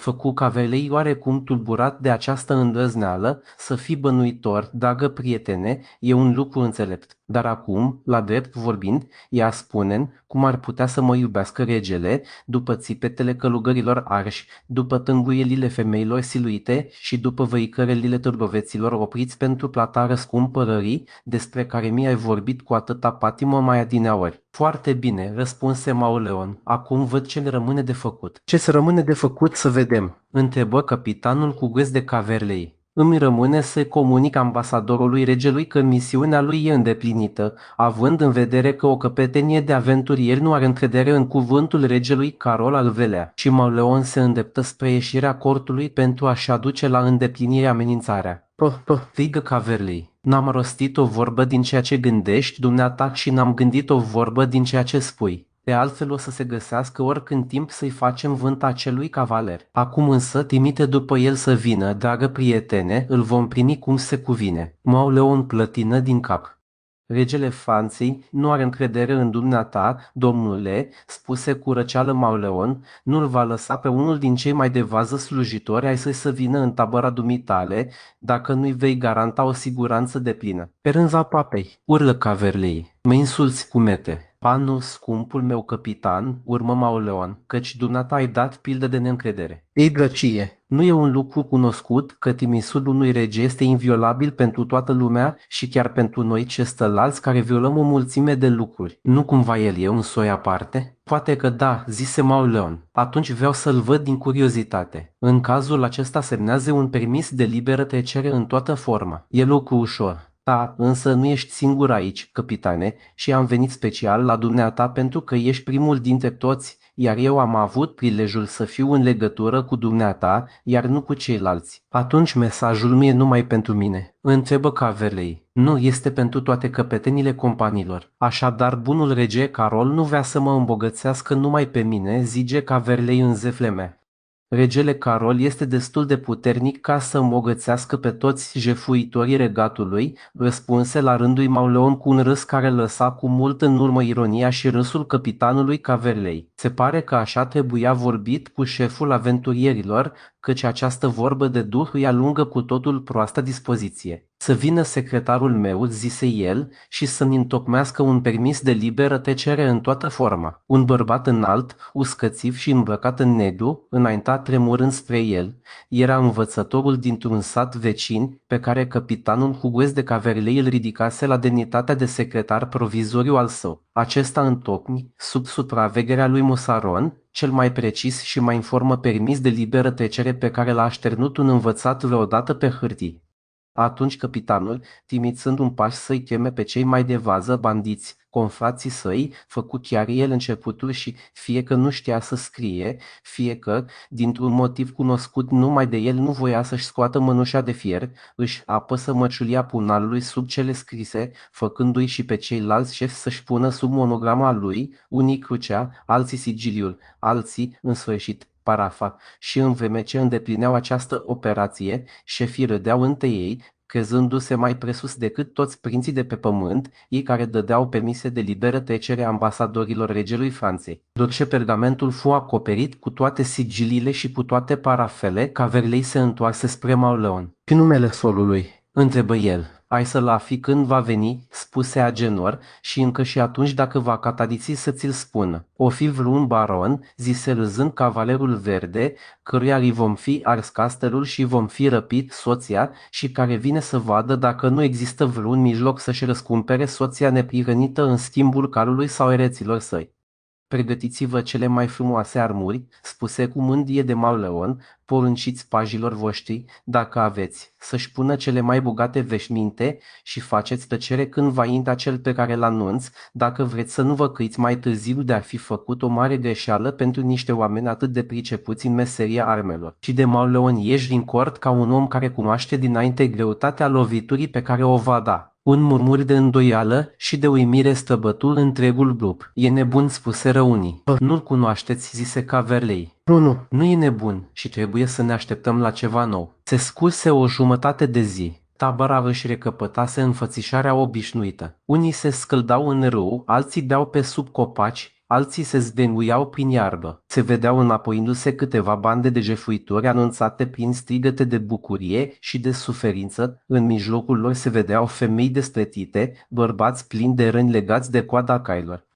Făcu Cavelei oarecum tulburat de această îndrăzneală, să fii bănuitor, dragă prietene, e un lucru înțelept. Dar acum, la drept vorbind, ea spune cum ar putea să mă iubească regele, după țipetele călugărilor arși, după tânguielile femeilor siluite și după văicărelile târgoveților opriți pentru plata răscumpărării, despre care mi-ai vorbit cu atâta patimă mai adineauri. Foarte bine, răspunse Mauleon. Acum văd ce ne rămâne de făcut. Ce se rămâne de făcut să vedem? Întrebă capitanul cu gâs de Caverlei. Îmi rămâne să comunic ambasadorului regelui că misiunea lui e îndeplinită, având în vedere că o căpetenie de aventurieri nu are încredere în cuvântul regelui Carol al VIII-lea. Și Mauleon se îndreptă spre ieșirea cortului pentru a-și aduce la îndeplinire amenințarea. Strigă Caverlei. N-am rostit o vorbă din ceea ce gândești, dumneata, și n-am gândit o vorbă din ceea ce spui. De altfel o să se găsească oricând timp să-i facem vânt acelui cavaler. Acum însă trimite după el să vină, dragă prietene, îl vom primi cum se cuvine. Mauleon plătină din cap. Regele Franței nu are încredere în dumneata, domnule, spuse cu răceală Mauleon, nu-l va lăsa pe unul din cei mai de vază slujitori ai săi să vină în tabăra dumitale, dacă nu-i vei garanta o siguranță deplină. Pe rânza papei, urlă Caverlei, mă insulți cu mete. Panu, scumpul meu capitan, urmă Mauleon, căci dumneata ai dat pildă de neîncredere. Ei, drăcie, nu e un lucru cunoscut că timisul unui rege este inviolabil pentru toată lumea și chiar pentru noi cestălalți care violăm o mulțime de lucruri. Nu cumva el e un soi aparte? Poate că da, zise Mauleon. Atunci vreau să-l văd din curiozitate. În cazul acesta semnează un permis de liberă trecere în toată forma. E lucru ușor. Da, însă nu ești singur aici, capitane, și am venit special la dumneata pentru că ești primul dintre toți, iar eu am avut prilejul să fiu în legătură cu dumneata, iar nu cu ceilalți. Atunci mesajul nu e numai pentru mine. Întrebă Caverlei. Nu, este pentru toate căpetenile companiilor. Așadar, bunul rege Carol nu vrea să mă îmbogățească numai pe mine, zige Caverlei în zefleme. Regele Carol este destul de puternic ca să îmbogățească pe toți jefuitorii regatului, răspunse la rândul Mauleon cu un râs care lăsa cu mult în urmă ironia și râsul capitanului Caverlei. Se pare că așa trebuia vorbit cu șeful aventurierilor, căci această vorbă de duh îi alungă cu totul proastă dispoziție. Să vină secretarul meu, zise el, și să-mi întocmească un permis de liberă trecere în toată forma. Un bărbat înalt, uscățiv și îmbrăcat în negru, înainta tremurând spre el. Era învățătorul dintr-un sat vecin pe care capitanul Hugues de Caverlei îl ridicase la demnitatea de secretar provizoriu al său. Acesta întocmi, sub supravegherea lui Musaron, cel mai precis și mai în formă permis de liberă trecere pe care l-a așternut un învățat vreodată pe hârtii. Atunci capitanul, trimițând un paș să-i cheme pe cei mai de vază bandiți, confrații săi, făcu chiar el începutul și fie că nu știa să scrie, fie că, dintr-un motiv cunoscut numai de el, nu voia să-și scoată mănușa de fier, își apăsă măciulia punalului sub cele scrise, făcându-i și pe ceilalți șefi să-și pună sub monograma lui, unii crucea, alții sigiliul, alții, în sfârșit, parafa, și în vreme ce îndeplineau această operație, șefii râdeau între ei, crezându-se mai presus decât toți prinții de pe pământ, ei care dădeau permise de liberă trecere ambasadorilor regelui Franței. După ce pergamentul fu acoperit cu toate sigiliile și cu toate parafele, Caverlei se întoarse spre Mauleon. "Și numele solului?" întrebă el. "Ai să-l afli când va veni," spuse Agenor, "și încă și atunci dacă va catadiți să ți-l spună. O fi vreun baron," zise râzând cavalerul verde, "căruia îi vom fi ars castelul și vom fi răpit soția și care vine să vadă dacă nu există vreun mijloc să-și răscumpere soția neprihănită în schimbul calului sau ereților săi. Pregătiți-vă cele mai frumoase armuri," spuse cu mândrie de Mauleon, "porunciți pajilor voștri, dacă aveți, să-și pună cele mai bogate veșminte și faceți tăcere când va intra cel pe care l-anunț, dacă vreți să nu vă căiți mai târziu de a fi făcut o mare greșeală pentru niște oameni atât de pricepuți în meseria armelor." Și de Mauleon ieși din cort ca un om care cunoaște dinainte greutatea loviturii pe care o va da. Un murmur de îndoială și de uimire străbătu întregul grup. "E nebun," spuseră unii. "Nu-l cunoașteți," zise Caverlei. Nu e nebun și trebuie să ne așteptăm la ceva nou." Se scurse o jumătate de zi. Tabăra își recăpătase înfățișarea obișnuită. Unii se scăldau în râu, alții beau pe sub copaci, alții se zvenuiau prin iarbă. Se vedeau înapoiindu-se câteva bande de jefuitori anunțate prin strigăte de bucurie și de suferință. În mijlocul lor se vedeau femei despletite, bărbați plini de răni legați de coada cailor.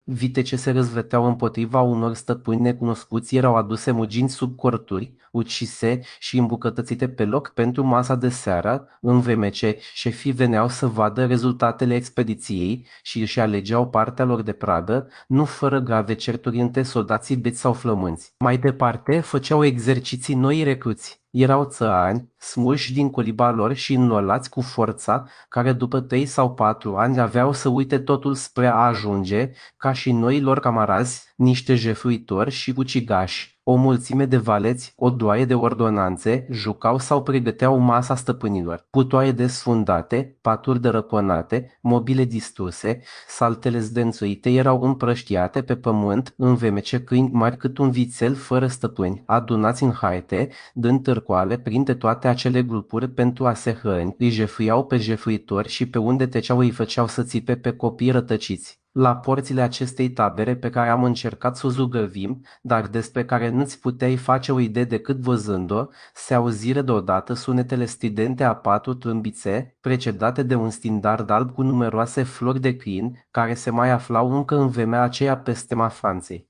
Vite ce se răzveteau împotriva unor stăpâni necunoscuți erau aduse mugind sub corturi, ucise și îmbucătățite pe loc pentru masa de seară, în vreme ce șefii veneau să vadă rezultatele expediției și își alegeau partea lor de pradă, nu fără grave certuri între soldații beți sau flămânți. Mai departe, făceau exerciții noi recruți. Erau țărani, smulși din coliba lor și înrolați cu forța, care după 3 sau 4 ani aveau să uite totul spre a ajunge, ca și noi lor camarazi, niște jefuitori și ucigași. O mulțime de valeți, o doaie de ordonanțe, jucau sau pregăteau masa stăpânilor. Putoaie desfundate, paturi dărăpânate, mobile distruse, saltele zdrențuite erau împrăștiate pe pământ, în vreme ce câini mari cât un vițel fără stăpâni, adunați în haite, dând târcoale printre toate acele grupuri pentru a se hrăni, îi jefuiau pe jefuitori și pe unde treceau îi făceau să țipe pe copii rătăciți. La porțile acestei tabere pe care am încercat să o zugăvim, dar despre care nu-ți puteai face o idee decât văzând-o, se auziră deodată sunetele stridente a 4 trâmbițe, precedate de un stindard alb cu numeroase flori de crin, care se mai aflau încă în vremea aceea pe stema Franței.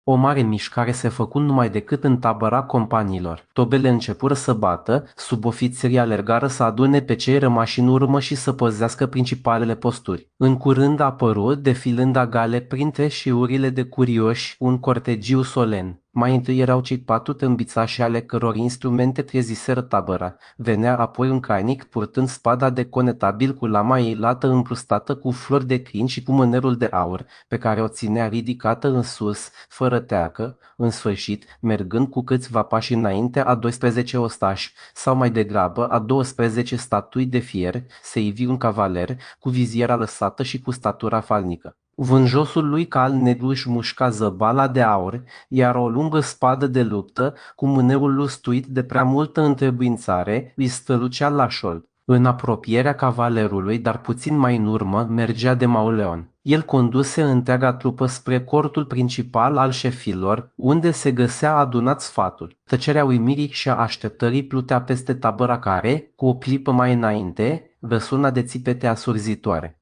O mare mișcare se făcu numai decât în tabăra companiilor. Tobele începură să bată, subofițerii alergară să adune pe cei rămași în urmă și să păzească principalele posturi. În curând a apărut, defilând agale printre șiurile de curioși, un cortegiu solen. Mai întâi erau cei 4 tâmbițași ale căror instrumente treziseră tabăra. Venea apoi un cainic purtând spada de conetabil cu lama ei lată împrustată cu flori de crin și cu mânerul de aur, pe care o ținea ridicată în sus, fără teacă, în sfârșit, mergând cu câțiva pași înainte a 12 ostași, sau mai degrabă a 12 statui de fier, se ivi un cavaler, cu viziera lăsată și cu statura falnică. Vânjosul lui cal negru își mușca zăbala de aur, iar o lungă spadă de luptă, cu mânerul lustuit de prea multă întrebuințare, îi strălucea la șold. În apropierea cavalerului, dar puțin mai în urmă, mergea de Mauleon. El conduse întreaga trupă spre cortul principal al șefilor, unde se găsea adunat sfatul. Tăcerea uimirii și a așteptării plutea peste tabăra care, cu o clipă mai înainte, răsuna de țipete asurzitoare.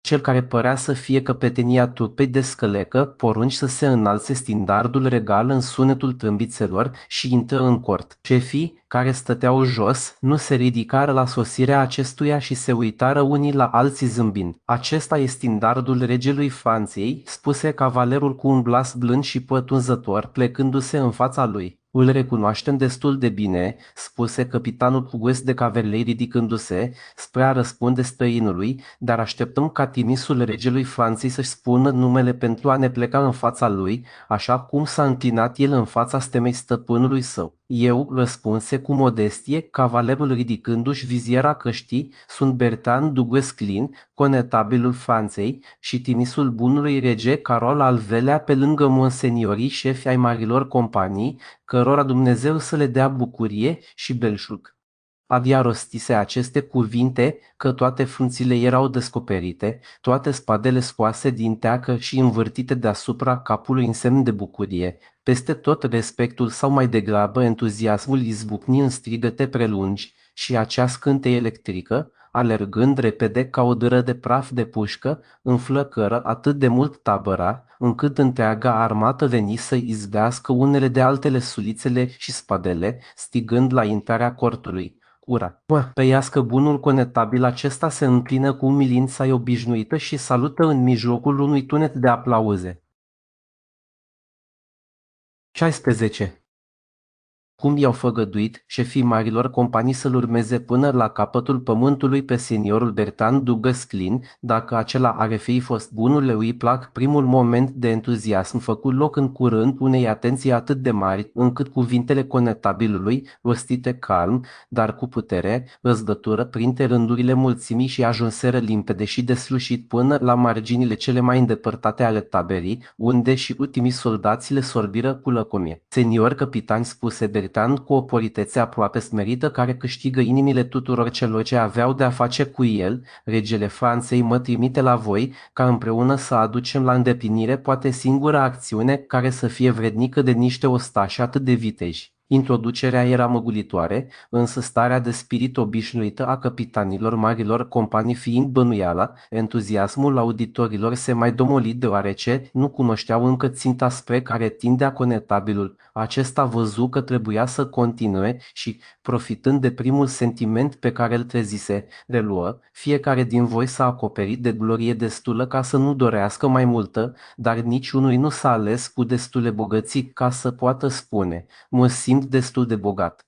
Cel care părea să fie căpetenia trupei descălecă porunci să se înalțe stindardul regal în sunetul trâmbițelor și intră în cort. Șefii, care stăteau jos, nu se ridicară la sosirea acestuia și se uitară unii la alții zâmbind. Acesta e stindardul regelui Franței, spuse cavalerul cu un glas blând și pătunzător, plecându-se în fața lui. Îl recunoaștem destul de bine, spuse capitanul Pugues de Cavalei ridicându-se spre a răspunde străinului, dar așteptăm ca trimisul regelui Franței să-și spună numele pentru a ne pleca în fața lui, așa cum s-a înclinat el în fața stemei stăpânului său. Eu, răspunse cu modestie, cavalerul ridicându-și viziera căștii, sunt Bertrand du Guesclin, conetabilul Franței și trimisul bunului rege Carol al Velea pe lângă monseniorii șefi ai marilor companii, cărora Dumnezeu să le dea bucurie și belșug. Abia rostise aceste cuvinte că toate frunțile erau descoperite, toate spadele scoase din teacă și învârtite deasupra capului în semn de bucurie. Peste tot respectul sau mai degrabă entuziasmul izbucni în strigăte prelungi și acea scânteie electrică, alergând repede ca o dâră de praf de pușcă, înflăcără atât de mult tabăra, încât întreaga armată veni să izbească unele de altele sulițele și spadele, stigând la intrarea cortului. Ura! Pe iască bunul conetabil acesta se înclină cu umilința ei obișnuită și salută în mijlocul unui tunet de aplauze. 16. Cum i-au făgăduit șefii marilor companii să-l urmeze până la capătul pământului pe seniorul Bertrand du Guesclin, dacă acela are fi fost bunul lui plac, primul moment de entuziasm făcut loc în curând unei atenții atât de mari, încât cuvintele conetabilului, rostite calm, dar cu putere, răzbătură printre rândurile mulțimii și ajunseră limpede și deslușit până la marginile cele mai îndepărtate ale taberii, unde și ultimii soldați le sorbiră cu lăcomie. Senior capitan, spuse Bertrand libertean cu o politețe aproape smerită care câștigă inimile tuturor celor ce aveau de a face cu el, regele Franței mă trimite la voi ca împreună să aducem la îndeplinire poate singura acțiune care să fie vrednică de niște ostași atât de viteji. Introducerea era măgulitoare, însă starea de spirit obișnuită a capitanilor marilor companii fiind bănuiala, entuziasmul auditorilor se mai domoli deoarece nu cunoșteau încă ținta spre care tindea conetabilul. Acesta văzu că trebuia să continue și, profitând de primul sentiment pe care îl trezise, reluă: fiecare din voi s-a acoperit de glorie destulă ca să nu dorească mai multă, dar niciunui nu s-a ales cu destule bogății ca să poată spune: mă simt destul de bogat.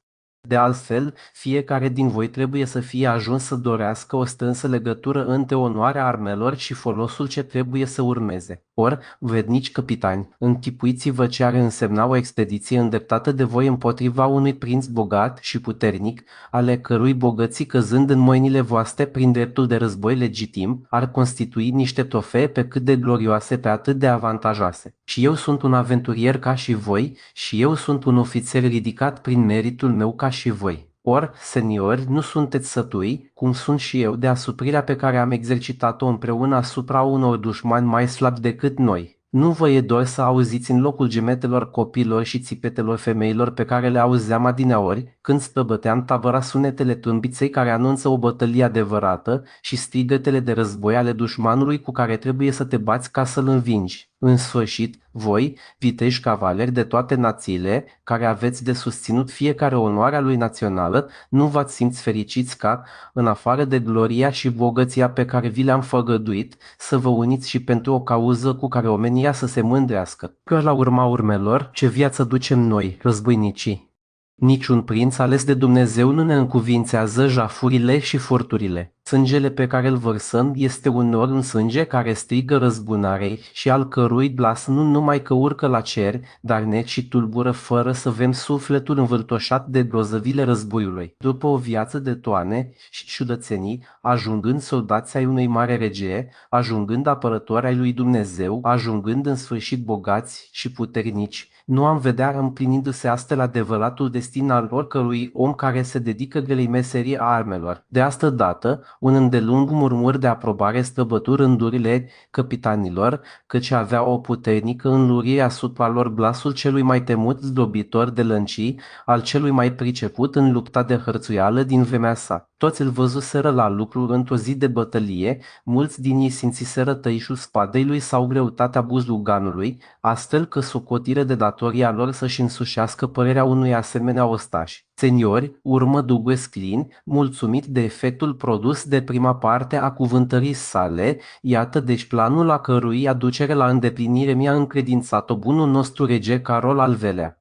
De altfel, fiecare din voi trebuie să fie ajuns să dorească o strânsă legătură între onoarea armelor și folosul ce trebuie să urmeze. Ori, vrednici capitani, închipuiți-vă ce ar însemna o expediție îndreptată de voi împotriva unui prinț bogat și puternic, ale cărui bogății căzând în mâinile voastre prin dreptul de război legitim, ar constitui niște trofee pe cât de glorioase, pe atât de avantajoase. Și eu sunt un aventurier ca și voi, și eu sunt un ofițer ridicat prin meritul meu ca și voi. Ori, seniori, nu sunteți sătui, cum sunt și eu, de asuprirea pe care am exercitat-o împreună asupra unor dușmani mai slabi decât noi. Nu vă e dor să auziți în locul gemetelor copiilor și țipetelor femeilor pe care le auzeam adineaori, când străbătea în tabăra sunetele trâmbiței care anunță o bătălie adevărată și strigătele de război ale dușmanului cu care trebuie să te bați ca să-l învingi. În sfârșit, voi, viteji cavaleri de toate națiile, care aveți de susținut fiecare onoarea lui națională, nu v-ați simți fericiți ca, în afară de gloria și bogăția pe care vi le-am făgăduit, să vă uniți și pentru o cauză cu care omenia să se mândrească. Că la urma urmelor, ce viață ducem noi, războinicii. Niciun prinț ales de Dumnezeu nu ne încuvințează jafurile și furturile. Sângele pe care îl vărsăm este uneori un sânge care strigă răzbunarei și al cărui glas nu numai că urcă la cer, dar ne și tulbură fără să vrem sufletul învâltoșat de grozăvile războiului. După o viață de toane și ciudățenii, ajungând soldați ai unui mare rege, ajungând apărători ai lui Dumnezeu, ajungând în sfârșit bogați și puternici, nu am vedea împlinindu-se astfel adevăratul destin al oricărui om care se dedică grelei meserii a armelor. De asta dată, un îndelung murmur de aprobare străbătu rândurile capitanilor, căci avea o puternică înlurire asupra lor glasul celui mai temut zdobitor de lăncii, al celui mai priceput în lupta de hărțuială din vremea sa. Toți îl văzuseră la lucru într-o zi de bătălie, mulți din ei simțiseră tăișul spadei lui sau greutatea buzluganului, astfel că socotire de datoria lor să-și însușească părerea unui asemenea ostaș. Seniori, urmă Douglas Clean, mulțumit de efectul produs de prima parte a cuvântării sale, iată deci planul la cărui aducere la îndeplinire mi-a încredințat-o bunul nostru rege Carol al VIII-lea.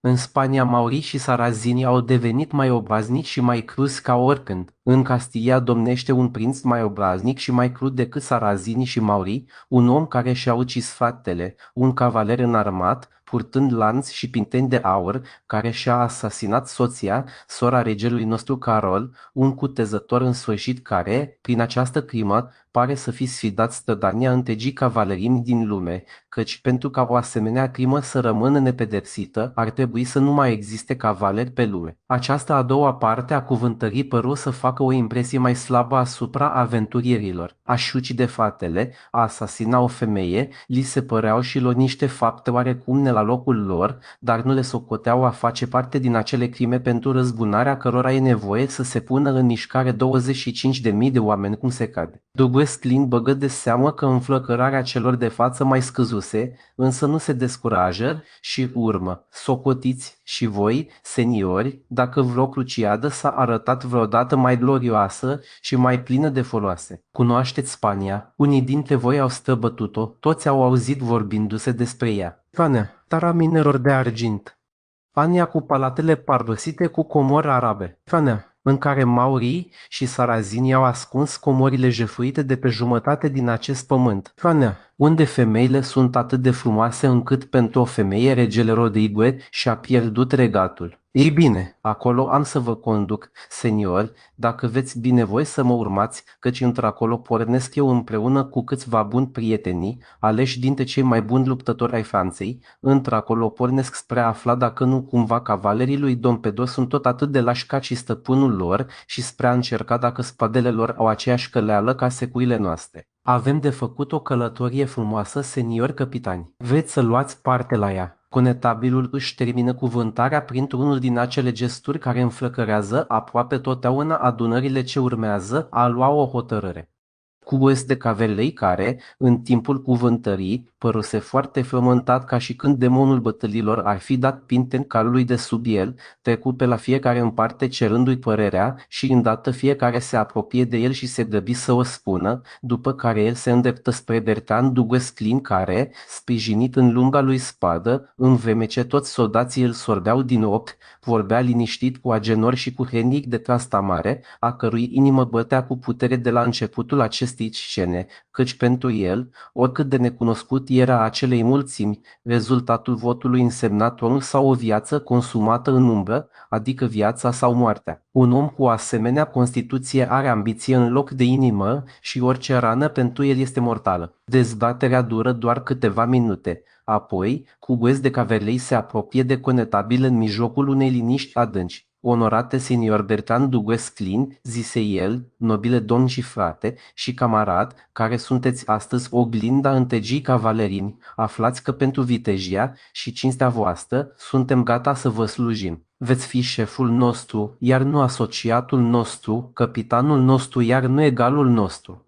În Spania, maurii și sarazinii au devenit mai obraznici și mai cruzi ca oricând. În Castilia domnește un prinț mai obraznic și mai crud decât sarazinii și maurii, un om care și-a ucis fratele, un cavaler înarmat, purtând lanț și pinteni de aur, care și-a asasinat soția, sora regelui nostru Carol, un cutezător în sfârșit care, prin această crimă, pare să fi sfidat strădania întregii cavalerimi din lume, căci pentru ca o asemenea crimă să rămână nepedepsită, ar trebui să nu mai existe cavaleri pe lume. Această a doua parte a cuvântării păru să facă o impresie mai slabă asupra aventurierilor. A-și ucide fratele, a asasina o femeie, li se păreau și lor niște fapte oarecum la locul lor, dar nu le socoteau a face parte din acele crime pentru răzbunarea cărora e nevoie să se pună în mișcare 25.000 de oameni cum se cade. Douglas Clean băgă de seamă că înflăcărarea celor de față mai scăzuse, însă nu se descurajă și urmă. Socotiți și voi, seniori, dacă vreo cruciadă s-a arătat vreodată mai glorioasă și mai plină de foloase. Cunoașteți Spania, unii dintre voi au străbătut-o, toți au auzit vorbindu-se despre ea. Spania, țara minelor de argint. Spania cu palatele pardosite cu comori arabe. Spania, în care maurii și sarazinii au ascuns comorile jefuite de pe jumătate din acest pământ. Spania, unde femeile sunt atât de frumoase încât pentru o femeie regele Rodrigue și-a pierdut regatul. Ei bine, acolo am să vă conduc, seniori, dacă veți binevoi să mă urmați, căci într-acolo pornesc eu împreună cu câțiva buni prietenii, aleși dintre cei mai buni luptători ai Franței, într-acolo pornesc spre a afla dacă nu cumva cavalerii lui Dom Pedro sunt tot atât de lași ca și stăpânul lor și spre a încerca dacă spadele lor au aceeași căleală ca securile noastre. Avem de făcut o călătorie frumoasă, seniori capitani. Vreți să luați parte la ea? Conetabilul își termină cuvântarea printr-unul din acele gesturi care înflăcărează aproape totdeauna adunările ce urmează a lua o hotărâre. Cues de Caverlei care, în timpul cuvântării, păruse foarte frământat ca și când demonul bătălilor ar fi dat pinten calului de sub el, trecu pe la fiecare în parte cerându-i părerea și îndată fiecare se apropie de el și se grăbi să o spună, după care el se îndreptă spre Bertrand du Guesclin care, sprijinit în lunga lui spadă, în vreme ce toți soldații îl sorbeau din ochi, vorbea liniștit cu Agenor și cu Henric de Trastamare, a cărui inimă bătea cu putere de la începutul acestei scene, căci pentru el, oricât de necunoscut era acelei mulțimi, rezultatul votului însemna tronul sau o viață consumată în umbră, adică viața sau moartea. Un om cu o asemenea constituție are ambiție în loc de inimă și orice rană pentru el este mortală. Dezbaterea dură doar câteva minute. Apoi, Cugues de Caverlei se apropie de conetabil în mijlocul unei liniști adânci. Onorate senior Bertrand du Guesclin, zise el, nobile domn și frate și camarad, care sunteți astăzi oglinda întregii cavalerini, aflați că pentru vitejia și cinstea voastră suntem gata să vă slujim. Veți fi șeful nostru, iar nu asociatul nostru, capitanul nostru, iar nu egalul nostru.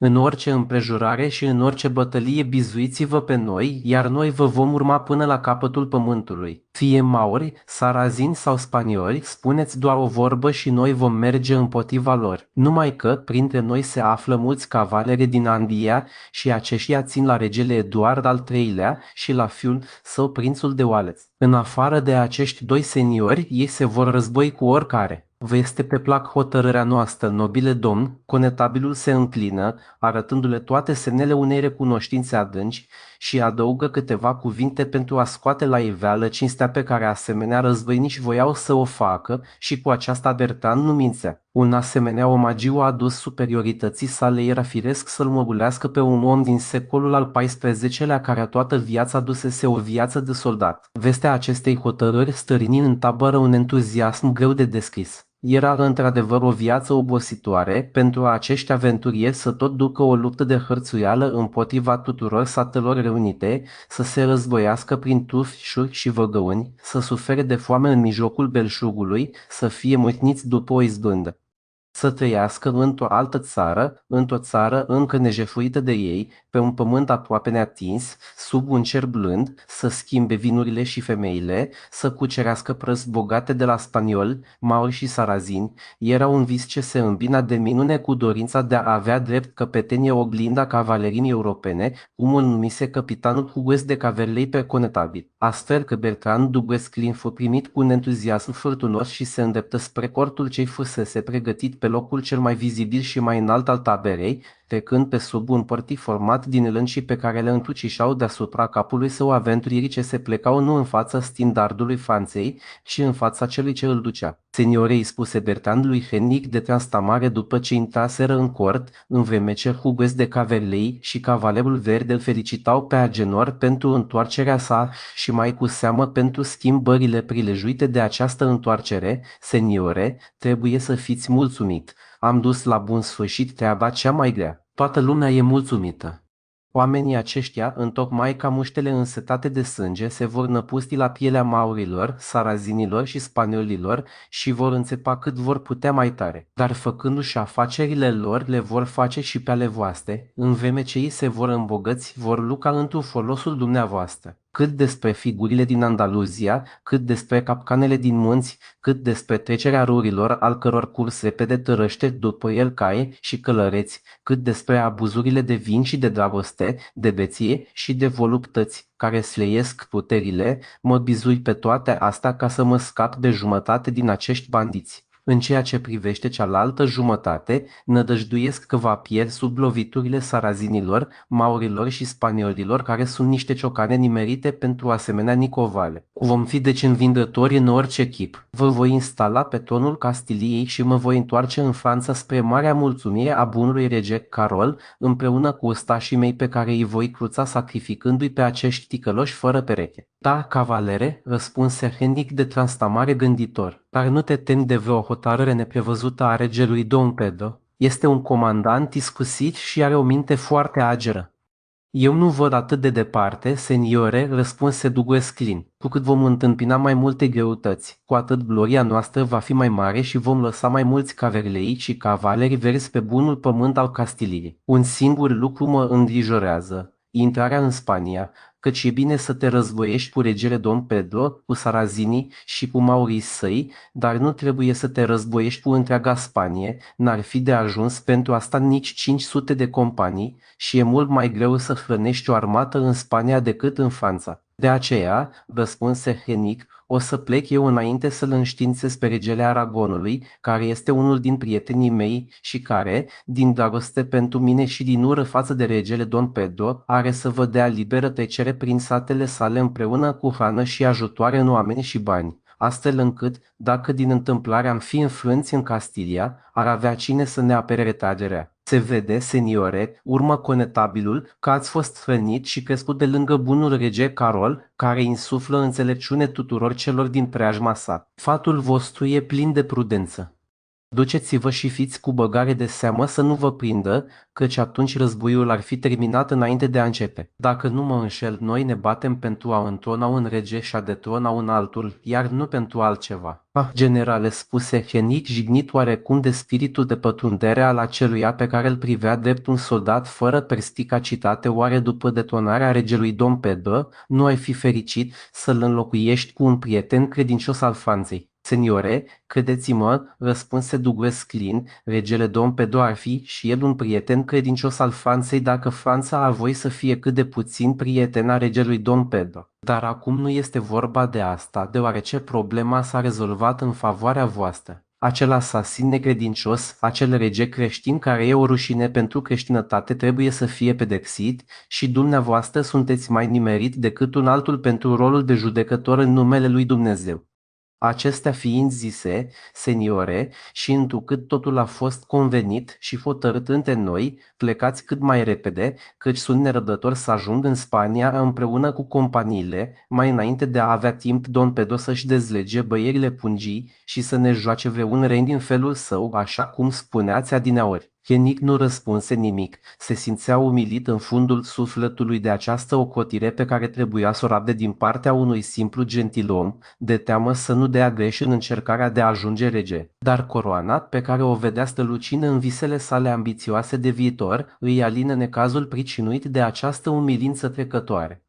În orice împrejurare și în orice bătălie bizuiți-vă pe noi, iar noi vă vom urma până la capătul pământului. Fie mauri, sarazini sau spanioli, spuneți doar o vorbă și noi vom merge împotriva lor. Numai că printre noi se află mulți cavaleri din Andia și aceștia țin la regele Eduard al III-lea și la fiul său prințul de Wales. În afară de acești doi seniori, ei se vor război cu oricare. Vă este pe plac hotărârea noastră, nobile domn, conetabilul se înclină, arătându-le toate semnele unei recunoștințe adânci și adăugă câteva cuvinte pentru a scoate la iveală cinstea pe care asemenea războinici voiau să o facă și cu aceasta Bertrand nu mințea. Un asemenea omagiu adus superiorității sale era firesc să-l măgulească pe un om din secolul al XIV-lea care toată viața dusese o viață de soldat. Vestea acestei hotărâri stârni în tabără un entuziasm greu de descris. Era într-adevăr o viață obositoare pentru acești aventurieri să tot ducă o luptă de hărțuială împotriva tuturor satelor reunite, să se războiască prin tufșuri și văgăuni, să sufere de foame în mijlocul belșugului, să fie mâhniți după o izbândă. Să trăiască într-o țară încă nejefuită de ei, pe un pământ aproape neatins, sub un cer blând, să schimbe vinurile și femeile, să cucerească prăzi bogate de la spanioli, mauri și sarazini, era un vis ce se îmbina de minune cu dorința de a avea drept căpetenie oglinda cavaleriei europene, cum îl numise capitanul Cugues de Caverlei pe conetabil. Astfel că Bertrand du Guesclin fu primit cu un entuziasm furtunos și se îndreptă spre cortul ce fusese pregătit pe locul cel mai vizibil și mai înalt al taberei, trecând pe sub un portic format din lâncii pe care le încrucișau deasupra capului său aventurierii ce se plecau nu în fața standardului Franței, ci în fața celui ce îl ducea. Seniorei, spuse Bertrand lui Henric de Trastamare după ce intraseră în cort, în vreme ce Cugues de Caverlei și cavalerul verde îl felicitau pe Agenor pentru întoarcerea sa și mai cu seamă pentru schimbările prilejuite de această întoarcere, seniore, trebuie să fiți mulțumit. Am dus la bun sfârșit treaba cea mai grea. Toată lumea e mulțumită. Oamenii aceștia, întocmai ca muștele însetate de sânge, se vor năpusti la pielea maurilor, sarazinilor și spaniolilor și vor înțepa cât vor putea mai tare. Dar făcându-și afacerile lor, le vor face și pe ale voastre, în vreme ce ei se vor îmbogăți, vor lucra într-un folosul dumneavoastră. Cât despre figurile din Andaluzia, cât despre capcanele din munți, cât despre trecerea rurilor, al căror curs repede tărăște după el cai și călăreți, cât despre abuzurile de vin și de dragoste, de beție și de voluptăți, care sleiesc puterile, mă bizui pe toate astea ca să mă scap de jumătate din acești bandiți. În ceea ce privește cealaltă jumătate, nădăjduiesc că va pierd sub loviturile sarazinilor, maurilor și spaniolilor, care sunt niște ciocane nimerite pentru asemenea nicovale. Vom fi deci învingători în orice chip. Vă voi instala pe tronul Castiliei și mă voi întoarce în Franța spre marea mulțumire a bunului rege Carol, împreună cu ostașii mei pe care îi voi cruța sacrificându-i pe acești ticăloși fără pereche. Da, cavalere, răspunse Henric de Trastamare gânditor, dar nu te temi de vreo hotărâre neprevăzută a regelui Dom Pedro. Este un comandant iscusit și are o minte foarte ageră. Eu nu văd atât de departe, seniore, răspunse Duguesclin. Cu cât vom întâmpina mai multe greutăți, cu atât gloria noastră va fi mai mare și vom lăsa mai mulți caverlei și cavaleri verzi pe bunul pământ al Castiliei. Un singur lucru mă îngrijorează, intrarea în Spania, căci e bine să te războiești cu regele Don Pedro, cu sarazinii și cu maurii săi, dar nu trebuie să te războiești cu întreaga Spanie, n-ar fi de ajuns pentru asta nici 500 de companii și e mult mai greu să hrănești o armată în Spania decât în Franța. De aceea, răspunse Henric, o să plec eu înainte să-l înștiințez pe regele Aragonului, care este unul din prietenii mei și care, din dragoste pentru mine și din ură față de regele Don Pedro, are să vă dea liberă trecere prin satele sale împreună cu hrană și ajutoare în oameni și bani, astfel încât, dacă din întâmplare am fi înfrânți în Castilia, ar avea cine să ne apere retragerea. Se vede, seniore, urmă conetabilul, că ați fost hrănit și crescut de lângă bunul rege Carol, care insuflă înțelepciune tuturor celor din preajma sa. Fatul vostru e plin de prudență. Duceți-vă și fiți cu băgare de seamă să nu vă prindă, căci atunci războiul ar fi terminat înainte de a începe. Dacă nu mă înșel, noi ne batem pentru a întrona un rege și a detrona un altul, iar nu pentru altceva. Generale, spuse Henric, jignit oarecum de spiritul de pătrundere al aceluia pe care îl privea drept un soldat fără perspicacitate, oare după detonarea regelui Dom Pedro, nu ai fi fericit să-l înlocuiești cu un prieten credincios al Franței? Seniore, credeți-mă, răspunse Duguesclin, regele Dom Pedro ar fi și el un prieten credincios al Franței dacă Franța ar voi să fie cât de puțin prietena regelui Dom Pedro. Dar acum nu este vorba de asta, deoarece problema s-a rezolvat în favoarea voastră. Acel asasin necredincios, acel rege creștin care e o rușine pentru creștinătate trebuie să fie pedepsit și dumneavoastră sunteți mai nimerit decât un altul pentru rolul de judecător în numele lui Dumnezeu. Acestea fiind zise, seniore, și întrucât totul a fost convenit și hotărât între noi, plecați cât mai repede, căci sunt nerăbdător să ajung în Spania împreună cu companiile, mai înainte de a avea timp Don Pedro să-și dezlege băierile pungii și să ne joace vreun rein din felul său, așa cum spuneați adineauri. Henric nu răspunse nimic, se simțea umilit în fundul sufletului de această ocotire pe care trebuia să o rabde din partea unui simplu gentilom, de teamă să nu dea greș în încercarea de a ajunge rege. Dar coroana, pe care o vedea strălucind în visele sale ambițioase de viitor, îi alină necazul pricinuit de această umilință trecătoare.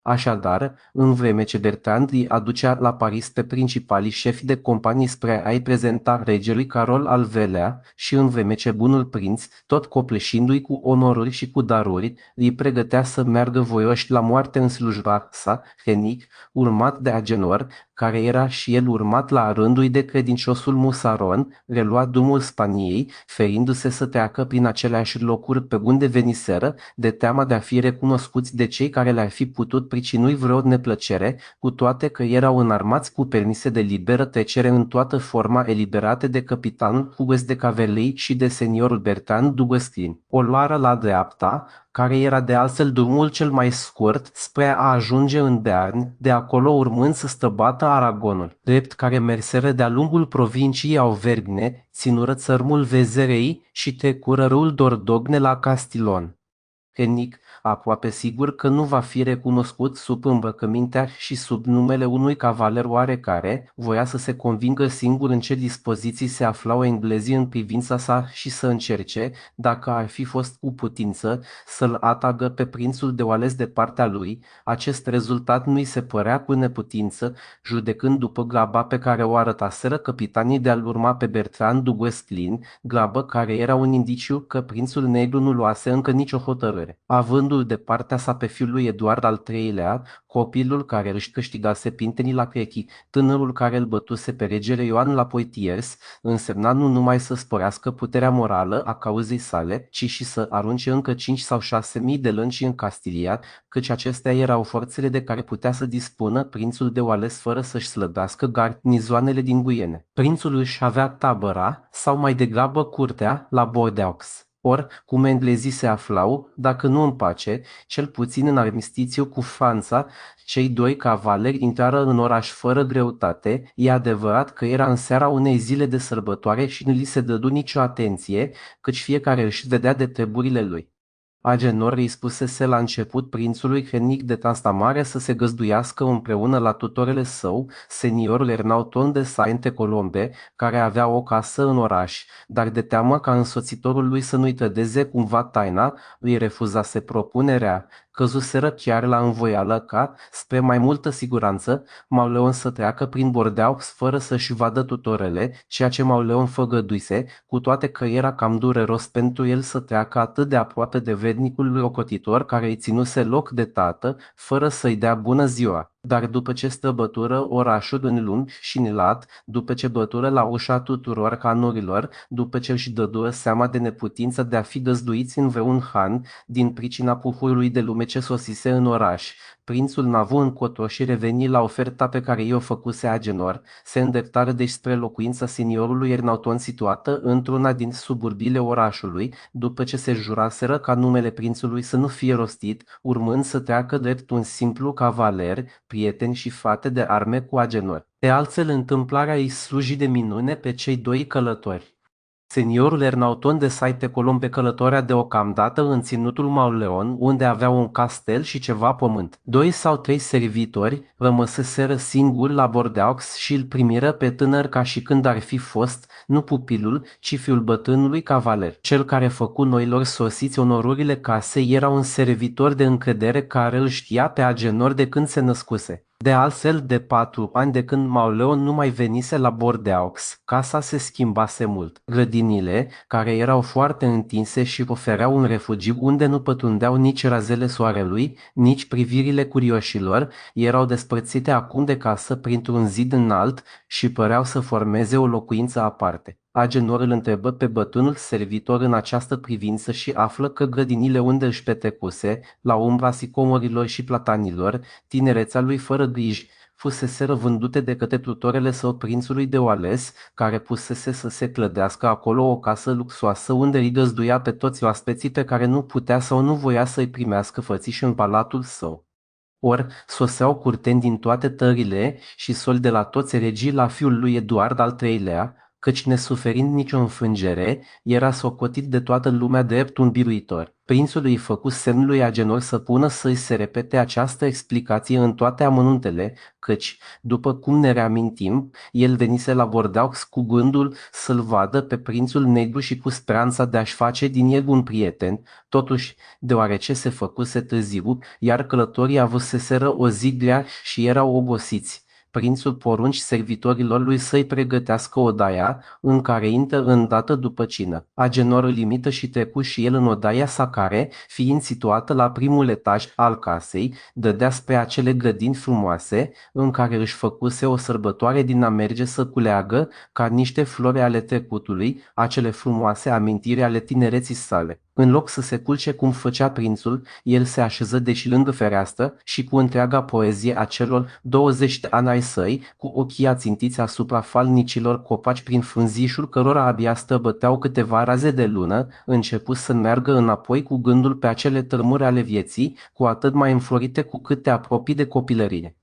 Așadar, în vreme ce Bertrand îi aducea la Paris pe principalii șefi de companii spre a-i prezenta regelui Carol al VIII-lea și în vreme ce bunul prinț, tot copleșindu-i cu onoruri și cu daruri, îi pregătea să meargă voioși la moarte în slujba sa, Henric, urmat de Agenor, care era și el urmat la rândul de credinciosul Musaron, relua drumul Spaniei, ferindu-se să treacă prin aceleași locuri pe unde veniseră, de teama de a fi recunoscuți de cei care le-ar fi putut pricinui vreo neplăcere, cu toate că erau înarmați cu permise de liberă trecere în toată forma eliberate de capitanul Hugues de Cavellei și de seniorul Bertrand Duguesclin. O luară la dreapta, care era de altfel drumul cel mai scurt spre a ajunge în Bearn, de acolo urmând să străbată Aragonul, drept care merseră de-a lungul provinciei Auvergne, ținură țărmul Vezerei și trecură râul Dordogne la Castilon. Henric, aproape sigur că nu va fi recunoscut sub îmbrăcămintea și sub numele unui cavaler oarecare, voia să se convingă singur în ce dispoziții se aflau englezii în privința sa și să încerce, dacă ar fi fost cu putință, să-l atragă pe prințul de Oales de partea lui. Acest rezultat nu-i se părea cu neputință, judecând după glaba pe care o arătaseră capitanii de a-l urma pe Bertrand Duguesclin, glabă care era un indiciu că prințul negru nu luase încă nicio hotărâre. putere. Avându-l de partea sa pe fiul lui Eduard al III-lea, copilul care își câștigase pintenii la Crechi, tânărul care îl bătuse pe regele Ioan la Poitiers, însemna nu numai să sporească puterea morală a cauzei sale, ci și să arunce încă 5 sau 6 mii de lânci în Castilia, căci acestea erau forțele de care putea să dispună prințul de Oales fără să-și slăbească garnizoanele din Guiene. Prințul își avea tabăra, sau mai degrabă curtea, la Bordeaux. Or, cum englezii se aflau, dacă nu în pace, cel puțin în armistițiu cu Franța, cei doi cavaleri intrară în oraș fără greutate. E adevărat că era în seara unei zile de sărbătoare și nu li se dădu nicio atenție, căci fiecare își vedea de treburile lui. Agenor îi spusese la început prințului Henric de Trastamare să se găzduiască împreună la tutorele său, seniorul Ernauton de Sainte-Colombe, care avea o casă în oraș, dar de teamă ca însoțitorul lui să nu-i trădeze cumva taina, îi refuzase propunerea. Căzuseră chiar la învoială ca, spre mai multă siguranță, Mauleon să treacă prin Bordeaux fără să-și vadă tutorele, ceea ce Mauleon făgăduise, cu toate că era cam dureros pentru el să treacă atât de aproape de vrednicul rocotitor care îi ținuse loc de tată, fără să-i dea bună ziua. Dar după ce străbătură orașul în lung și în lat, după ce bătură la ușa tuturor canurilor, după ce își dădură seama de neputință de a fi găzduiți în vreun han, din pricina puhurului de lume ce sosise în oraș, prințul n-avu încotro și reveni la oferta pe care i-o făcuse Agenor, se îndreptară deci spre locuința seniorului Ernauton situată într-una din suburbiile orașului, după ce se juraseră ca numele prințului să nu fie rostit, urmând să treacă drept un simplu cavaler, prieten și frate de arme cu Agenor. De altfel, întâmplarea îi sluji de minune pe cei doi călători. Seniorul Ernauton de Sainte-Colombe călătorea deocamdată în ținutul Mauleon, unde avea un castel și ceva pământ. 2 sau 3 servitori rămăseseră singuri la Bordeaux și îl primiră pe tânăr ca și când ar fi fost, nu pupilul, ci fiul bătrânului cavaler. Cel care făcu noilor sosiți onorurile casei era un servitor de încredere care îl știa pe Agenor de când se născuse. De altfel, de 4 ani de când Mauleon nu mai venise la Bordeaux, casa se schimbase mult. Grădinile, care erau foarte întinse și ofereau un refugiu unde nu pătrundeau nici razele soarelui, nici privirile curioșilor, erau despărțite acum de casă printr-un zid înalt și păreau să formeze o locuință aparte. Agenor îl întrebă pe bătrânul servitor în această privință și află că grădinile unde își petrecuse, la umbra sicomorilor și platanilor, tinerețea lui fără griji, fuseseră vândute de către tutorele său prințului de Oales, care pusese să se clădească acolo o casă luxoasă unde îi găzduia pe toți oaspeții pe care nu putea sau nu voia să-i primească fățiși în palatul său. Ori soseau curteni din toate țările și soli de la toți regii la fiul lui Eduard al III-lea, căci nesuferind nicio înfrângere, era socotit de toată lumea drept un biruitor. Prințul îi făcu semn lui Agenor să pună să-i se repete această explicație în toate amănuntele, căci, după cum ne reamintim, el venise la Bordeaux cu gândul să-l vadă pe prințul negru și cu speranța de a-și face din el un prieten. Totuși, deoarece se făcuse târziu, iar călătorii avuseseră o zi grea și erau obosiți, prințul porunci servitorilor lui să-i pregătească odaia, în care intră îndată după cină. Agenor îl imită și trecu și el în odaia sa care, fiind situată la primul etaj al casei, dădea spre acele grădini frumoase, în care își făcuse o sărbătoare din a merge să culeagă, ca niște flori ale trecutului, acele frumoase amintiri ale tinereții sale. În loc să se culce cum făcea prințul, el se așeză deci lângă fereastră și cu întreaga poezie a celor 20 de ani ai săi, cu ochii ațintiți asupra falnicilor copaci prin frunzișul cărora abia străbăteau câteva raze de lună, începu să meargă înapoi cu gândul pe acele tărmuri ale vieții, cu atât mai înflorite cu cât te apropii de copilărie.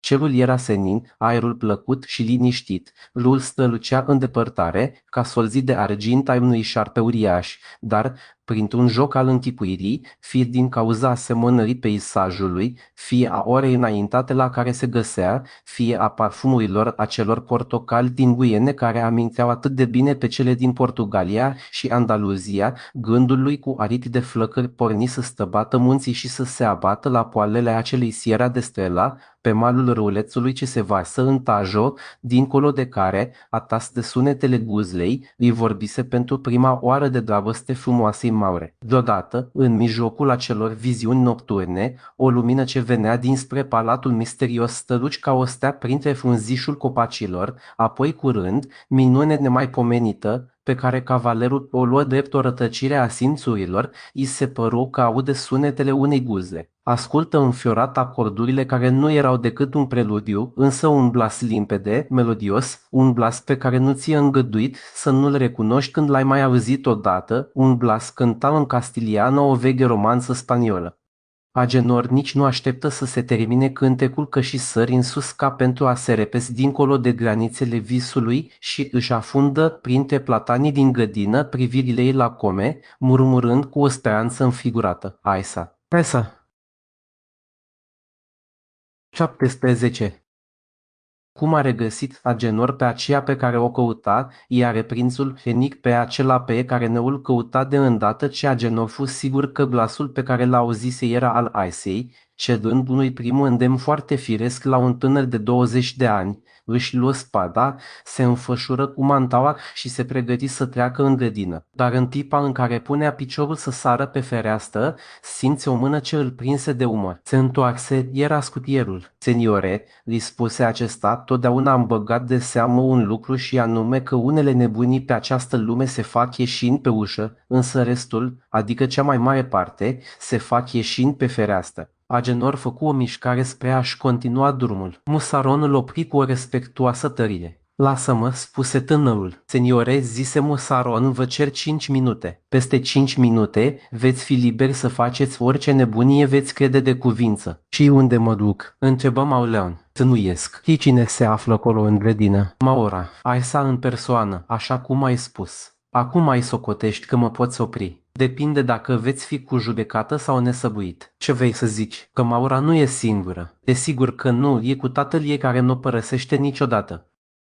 Cerul era senin, aerul plăcut și liniștit, râul strălucea în depărtare, ca solzit de argint ai unui șarpe uriaș, dar, printr-un joc al închipuirii, fie din cauza asemănării peisajului, fie a orei înaintate la care se găsea, fie a parfumurilor acelor portocali din Guiene care aminteau atât de bine pe cele din Portugalia și Andaluzia, gândul lui cu aripi de flăcări porni să străbată munții și să se abată la poalele acelei Sierra de Strela, pe malul râulețului ce se varsă în Tajo, dincolo de care, atas de sunetele guzlei, îi vorbise pentru prima oară de dragoste frumoasei Maure. Deodată, în mijlocul acelor viziuni nocturne, o lumină ce venea dinspre palatul misterios străluci ca o stea printre frunzișul copacilor, apoi curând, minune nemaipomenită, pe care cavalerul o luă drept o rătăcire a simțurilor, i se păru că aude sunetele unei guze. Ascultă înfiorat acordurile care nu erau decât un preludiu, însă un blas limpede, melodios, un blas pe care nu ți-e îngăduit să nu-l recunoști când l-ai mai auzit odată, un blas cânta în castiliană o veche romanță spaniolă. Agenor nici nu așteptă să se termine cântecul că și sări în sus ca pentru a se repezi dincolo de granițele visului și își afundă printre platanii din grădină privirile ei lacome, murmurând cu o speranță înfigurată. Aisa. Aisa. 17. Cum a regăsit Agenor pe aceea pe care o căuta, iar prințul Fenic pe acela pe care ne-l căuta de îndată ce Agenor fu sigur că glasul pe care l-auzise era al Aisei, cedând unui prim îndemn foarte firesc la un tânăr de 20 de ani, își luă spada, se înfășură cu mantaua și se pregăti să treacă în grădină. Dar în clipa în care punea piciorul să sară pe fereastră, simțe o mână ce îl prinse de umăr. Se întoarse, era scutierul. Seniore, îi spuse acesta, totdeauna am băgat de seamă un lucru și anume că unele nebunii pe această lume se fac ieșind pe ușă, însă restul, adică cea mai mare parte, se fac ieșind pe fereastră. Agenor făcu o mișcare spre a-și continua drumul. Musaron îl opri cu o respectuoasă tărie. Lasă-mă, spuse tânărul. Seniore, zise Musaron, vă cer 5 minute. Peste 5 minute veți fi liberi să faceți orice nebunie veți crede de cuvință. Și unde mă duc? Întrebă Mauleon. Tânuiesc. Știi cine se află acolo în grădină? Maura. Aisa în persoană, așa cum ai spus. Acum mai socotești că mă poți opri. Depinde dacă veți fi cu judecată sau nesăbuit. Ce vrei să zici? Că Maura nu e singură. Desigur că nu, e cu tatăl ei care nu o părăsește niciodată.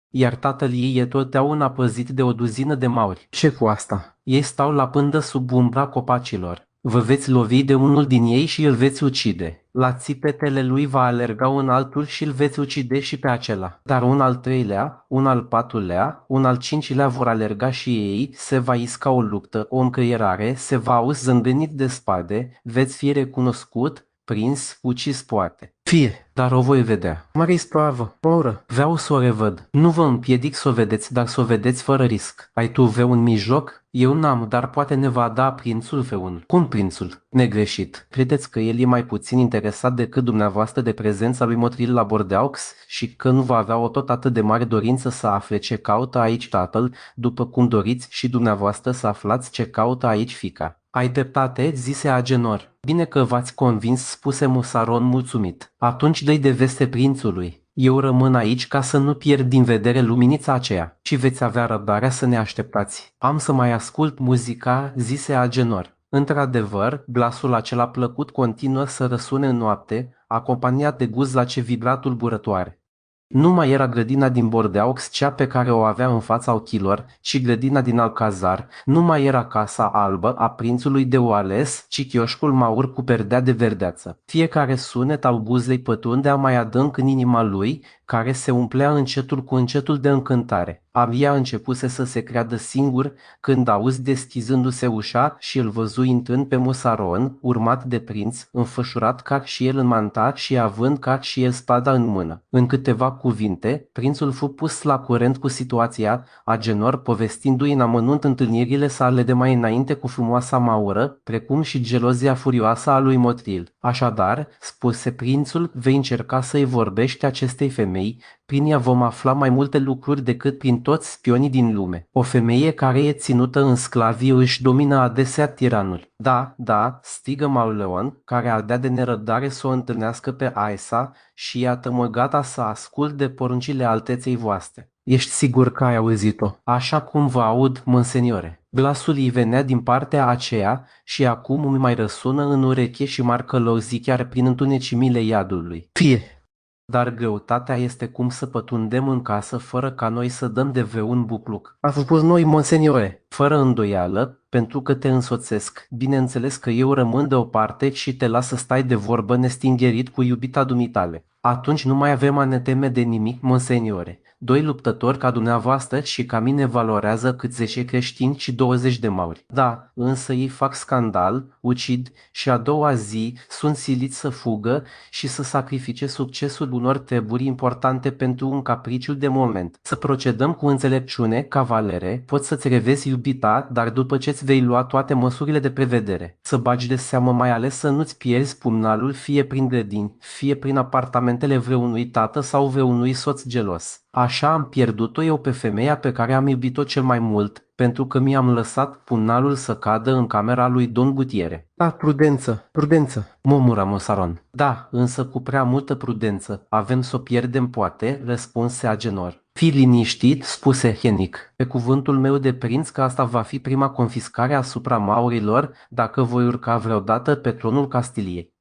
Iar tatăl ei e totdeauna păzit de o duzină de mauri. Ce cu asta? Ei stau la pândă sub umbra copacilor. Vă veți lovi de unul din ei și îl veți ucide. La țipetele lui va alerga un altul și îl veți ucide și pe acela. Dar un al treilea, un al patrulea, un al cincilea vor alerga și ei, se va isca o luptă, o încăierare, se va auzi zâmbănit de spade, veți fi recunoscut, prins, ucis poate. Fie, dar o voi vedea. Mare ispravă, oră, vreau să o revăd. Nu vă împiedic să o vedeți, dar să o vedeți fără risc. Ai tu vreun mijloc? Eu n-am, dar poate ne va da prințul vreunul. Cum prințul? Negreșit. Credeți că el e mai puțin interesat decât dumneavoastră de prezența lui Motril la Bordeaux și că nu va avea o tot atât de mare dorință să afle ce caută aici tatăl, după cum doriți și dumneavoastră să aflați ce caută aici fiica? Ai dreptate, zise Agenor. Bine că v-ați convins, spuse Musaron mulțumit. Atunci dă-i de veste prințului. Eu rămân aici ca să nu pierd din vedere luminița aceea și veți avea răbdarea să ne așteptați. Am să mai ascult muzica, zise Agenor. Într-adevăr, glasul acela plăcut continuă să răsune în noapte, acompaniat de guzlace vibra tulburătoare. Nu mai era grădina din Bordeaux cea pe care o avea în fața ochilor, ci grădina din Alcazar, nu mai era casa albă a prințului de Oales, ci chioșcul maur cu perdea de verdeață. Fiecare sunet al buzei pătrundea mai adânc în inima lui, care se umplea încetul cu încetul de încântare. Abia începuse să se creadă singur când auzi deschizându-se ușa și îl văzu intrând pe Musaron, urmat de prinț, înfășurat ca și el în mantar și având ca și el spada în mână. În câteva cuvinte, prințul fu pus la curent cu situația, Agenor povestindu-i în amănunt întâlnirile sale de mai înainte cu frumoasa Maură, precum și gelozia furioasă a lui Motril. Așadar, spuse prințul, vei încerca să-i vorbești acestei femei, prin ea vom afla mai multe lucruri decât prin toți spionii din lume. O femeie care e ținută în sclavie își domină adesea tiranul. Da, da, strigă Mauleon, care ardea de nerăbdare să o întâlnească pe Aisa și iată-mă gata să ascult de poruncile alteței voastre. Ești sigur că ai auzit-o? Așa cum vă aud, monseniore. Glasul îi venea din partea aceea și acum îmi mai răsună în ureche și m-ar călăuzi chiar prin întunecimile iadului. Fie! Dar greutatea este cum să pătundem în casă fără ca noi să dăm de vreun bucluc. A spus noi, monseniore, fără îndoială, pentru că te însoțesc. Bineînțeles că eu rămân deoparte și te las să stai de vorbă nestingerit cu iubita dumitale. Atunci nu mai avem a ne teme de nimic, monseniore. 2 luptători ca dumneavoastră și ca mine valorează cât 10 creștini și 20 de mauri. Da, însă ei fac scandal, ucid și a doua zi sunt siliți să fugă și să sacrifice succesul unor treburi importante pentru un capriciu de moment. Să procedăm cu înțelepciune, cavalere, poți să-ți revezi iubita, dar după ce îți vei lua toate măsurile de prevedere. Să bagi de seamă mai ales să nu-ți pierzi pumnalul fie prin grădini, fie prin apartamentele vreunui tată sau vreunui soț gelos. Așa am pierdut-o eu pe femeia pe care am iubit-o cel mai mult, pentru că mi-am lăsat pumnalul să cadă în camera lui Don Gutiere. Da, prudență, prudență, murmură Mosaron. Da, însă cu prea multă prudență. Avem să o pierdem poate, răspunse Agenor. Fii liniștit, spuse Hennic. Pe cuvântul meu de prinț că asta va fi prima confiscare asupra maurilor dacă voi urca vreodată pe tronul Castiliei.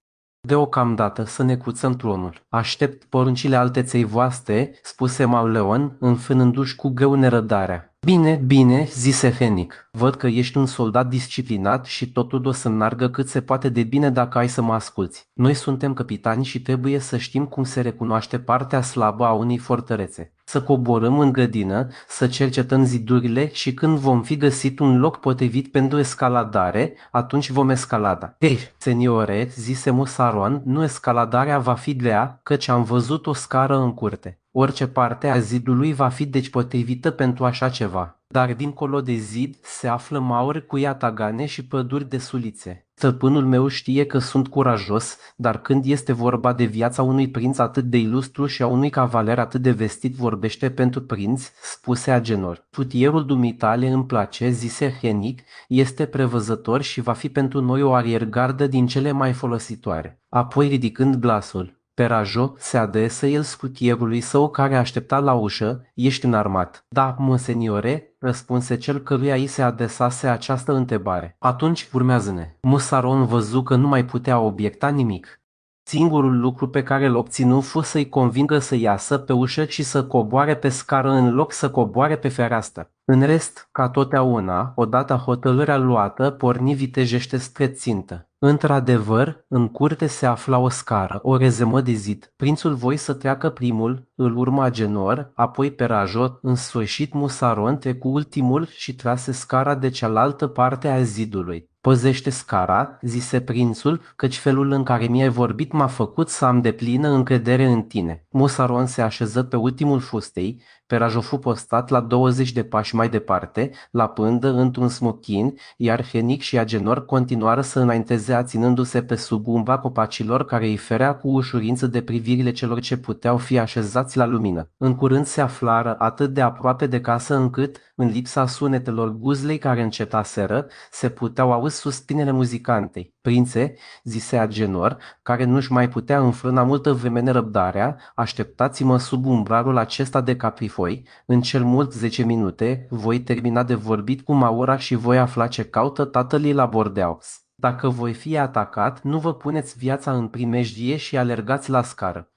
Deocamdată să ne cruțăm tronul. Aștept poruncile alteței voastre, spuse Mauleon, înfrânându-și cu greu nerăbdarea. Bine, bine, zise Hennic. Văd că ești un soldat disciplinat și totul o să meargă cât se poate de bine dacă ai să mă asculți. Noi suntem capitani și trebuie să știm cum se recunoaște partea slabă a unei fortărețe. Să coborâm în grădină, să cercetăm zidurile și când vom fi găsit un loc potrivit pentru escaladare, atunci vom escalada. Ei, seniore, zise Mosaron, nu escaladarea va fi grea, căci am văzut o scară în curte. Orice parte a zidului va fi deci potrivită pentru așa ceva. Dar dincolo de zid se află mauri cu iatagane și păduri de sulițe. Stăpânul meu știe că sunt curajos, dar când este vorba de viața unui prinț atât de ilustru și a unui cavaler atât de vestit vorbește pentru prinț, spuse Agenor. Putierul dumitale îmi place, zise Hennic, este prevăzător și va fi pentru noi o ariergardă din cele mai folositoare. Apoi ridicând glasul. Perajo se adresă el scutierului său care aștepta la ușă, ești înarmat. Da, monseniore, răspunse cel căruia îi se adresase această întrebare. Atunci urmează-ne. Mosaron văzu că nu mai putea obiecta nimic. Singurul lucru pe care îl obținu fu să-i convingă să iasă pe ușă și să coboare pe scară în loc să coboare pe fereastră. În rest, ca totdeauna, odată hotărârea luată, porni vitejește spre țintă. Într-adevăr, în curte se afla o scară, o rezemă de zid. Prințul voi să treacă primul, îl urma Agenor, apoi Perajo, în sfârșit Mosaron trecu ultimul și trase scara de cealaltă parte a zidului. Păzește scara, zise prințul, căci felul în care mi-ai vorbit m-a făcut să am deplină încredere în tine. Mosaron se așeză pe ultimul fustei, Perajo fu postat la 20 de pași mai departe, la pândă, într-un smochin, iar Hennic și Agenor continuară să înainteze ținându-se pe sub umbra copacilor care îi ferea cu ușurință de privirile celor ce puteau fi așezați la lumină. În curând se aflară atât de aproape de casă încât, în lipsa sunetelor guzlei care încetaseră, se puteau auzi suspinele muzicantei. Prințe, zise Agenor, care nu-și mai putea înfrâna multă vreme nerăbdarea, așteptați-mă sub umbrarul acesta de caprifoi, în cel mult 10 minute, voi termina de vorbit cu Maura și voi afla ce caută tatălui la Bordeaux. Dacă voi fi atacat, nu vă puneți viața în primejdie și alergați la scară.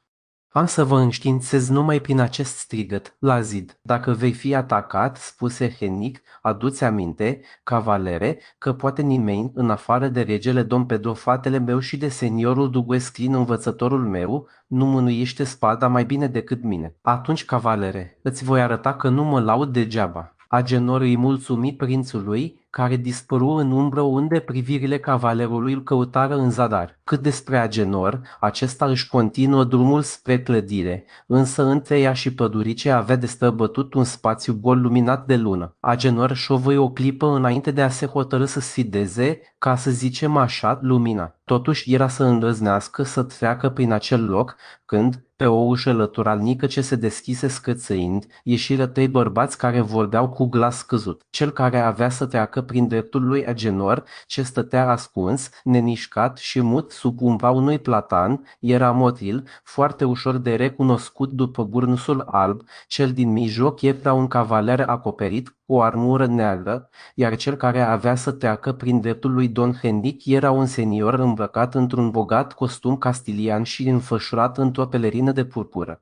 Am să vă înștiințez numai prin acest strigăt, la zid. Dacă vei fi atacat, spuse Hennic, adu-ți aminte, cavalere, că poate nimeni, în afară de regele Dom Pedro, fratele meu și de seniorul Duguesclin, învățătorul meu, nu mânuiește spada mai bine decât mine. Atunci, cavalere, îți voi arăta că nu mă laud degeaba. Agenor îi mulțumi prințului, care dispăru în umbră unde privirile cavalerului îl căutară în zadar. Cât despre Agenor, acesta își continuă drumul spre clădire, însă între ea și pădurice avea de străbătut un spațiu gol luminat de lună. Agenor șovăi o clipă înainte de a se hotărî să sfideze, ca să zicem așa, lumina. Totuși era să îndrăznească să treacă prin acel loc, când, pe o ușă lăturalnică ce se deschise scâțâind, ieșiră 3 bărbați care vorbeau cu glas scăzut. Cel care avea să treacă prin dreptul lui Agenor, ce stătea ascuns, nenișcat și mut sub umbra unui platan, era Motril, foarte ușor de recunoscut după burnusul alb, cel din mijloc era un cavaler acoperit cu o armură neagră, iar cel care avea să treacă prin dreptul lui Don Henric era un senior îmbrăcat într-un bogat costum castilian și înfășurat într-o pelerină de purpură.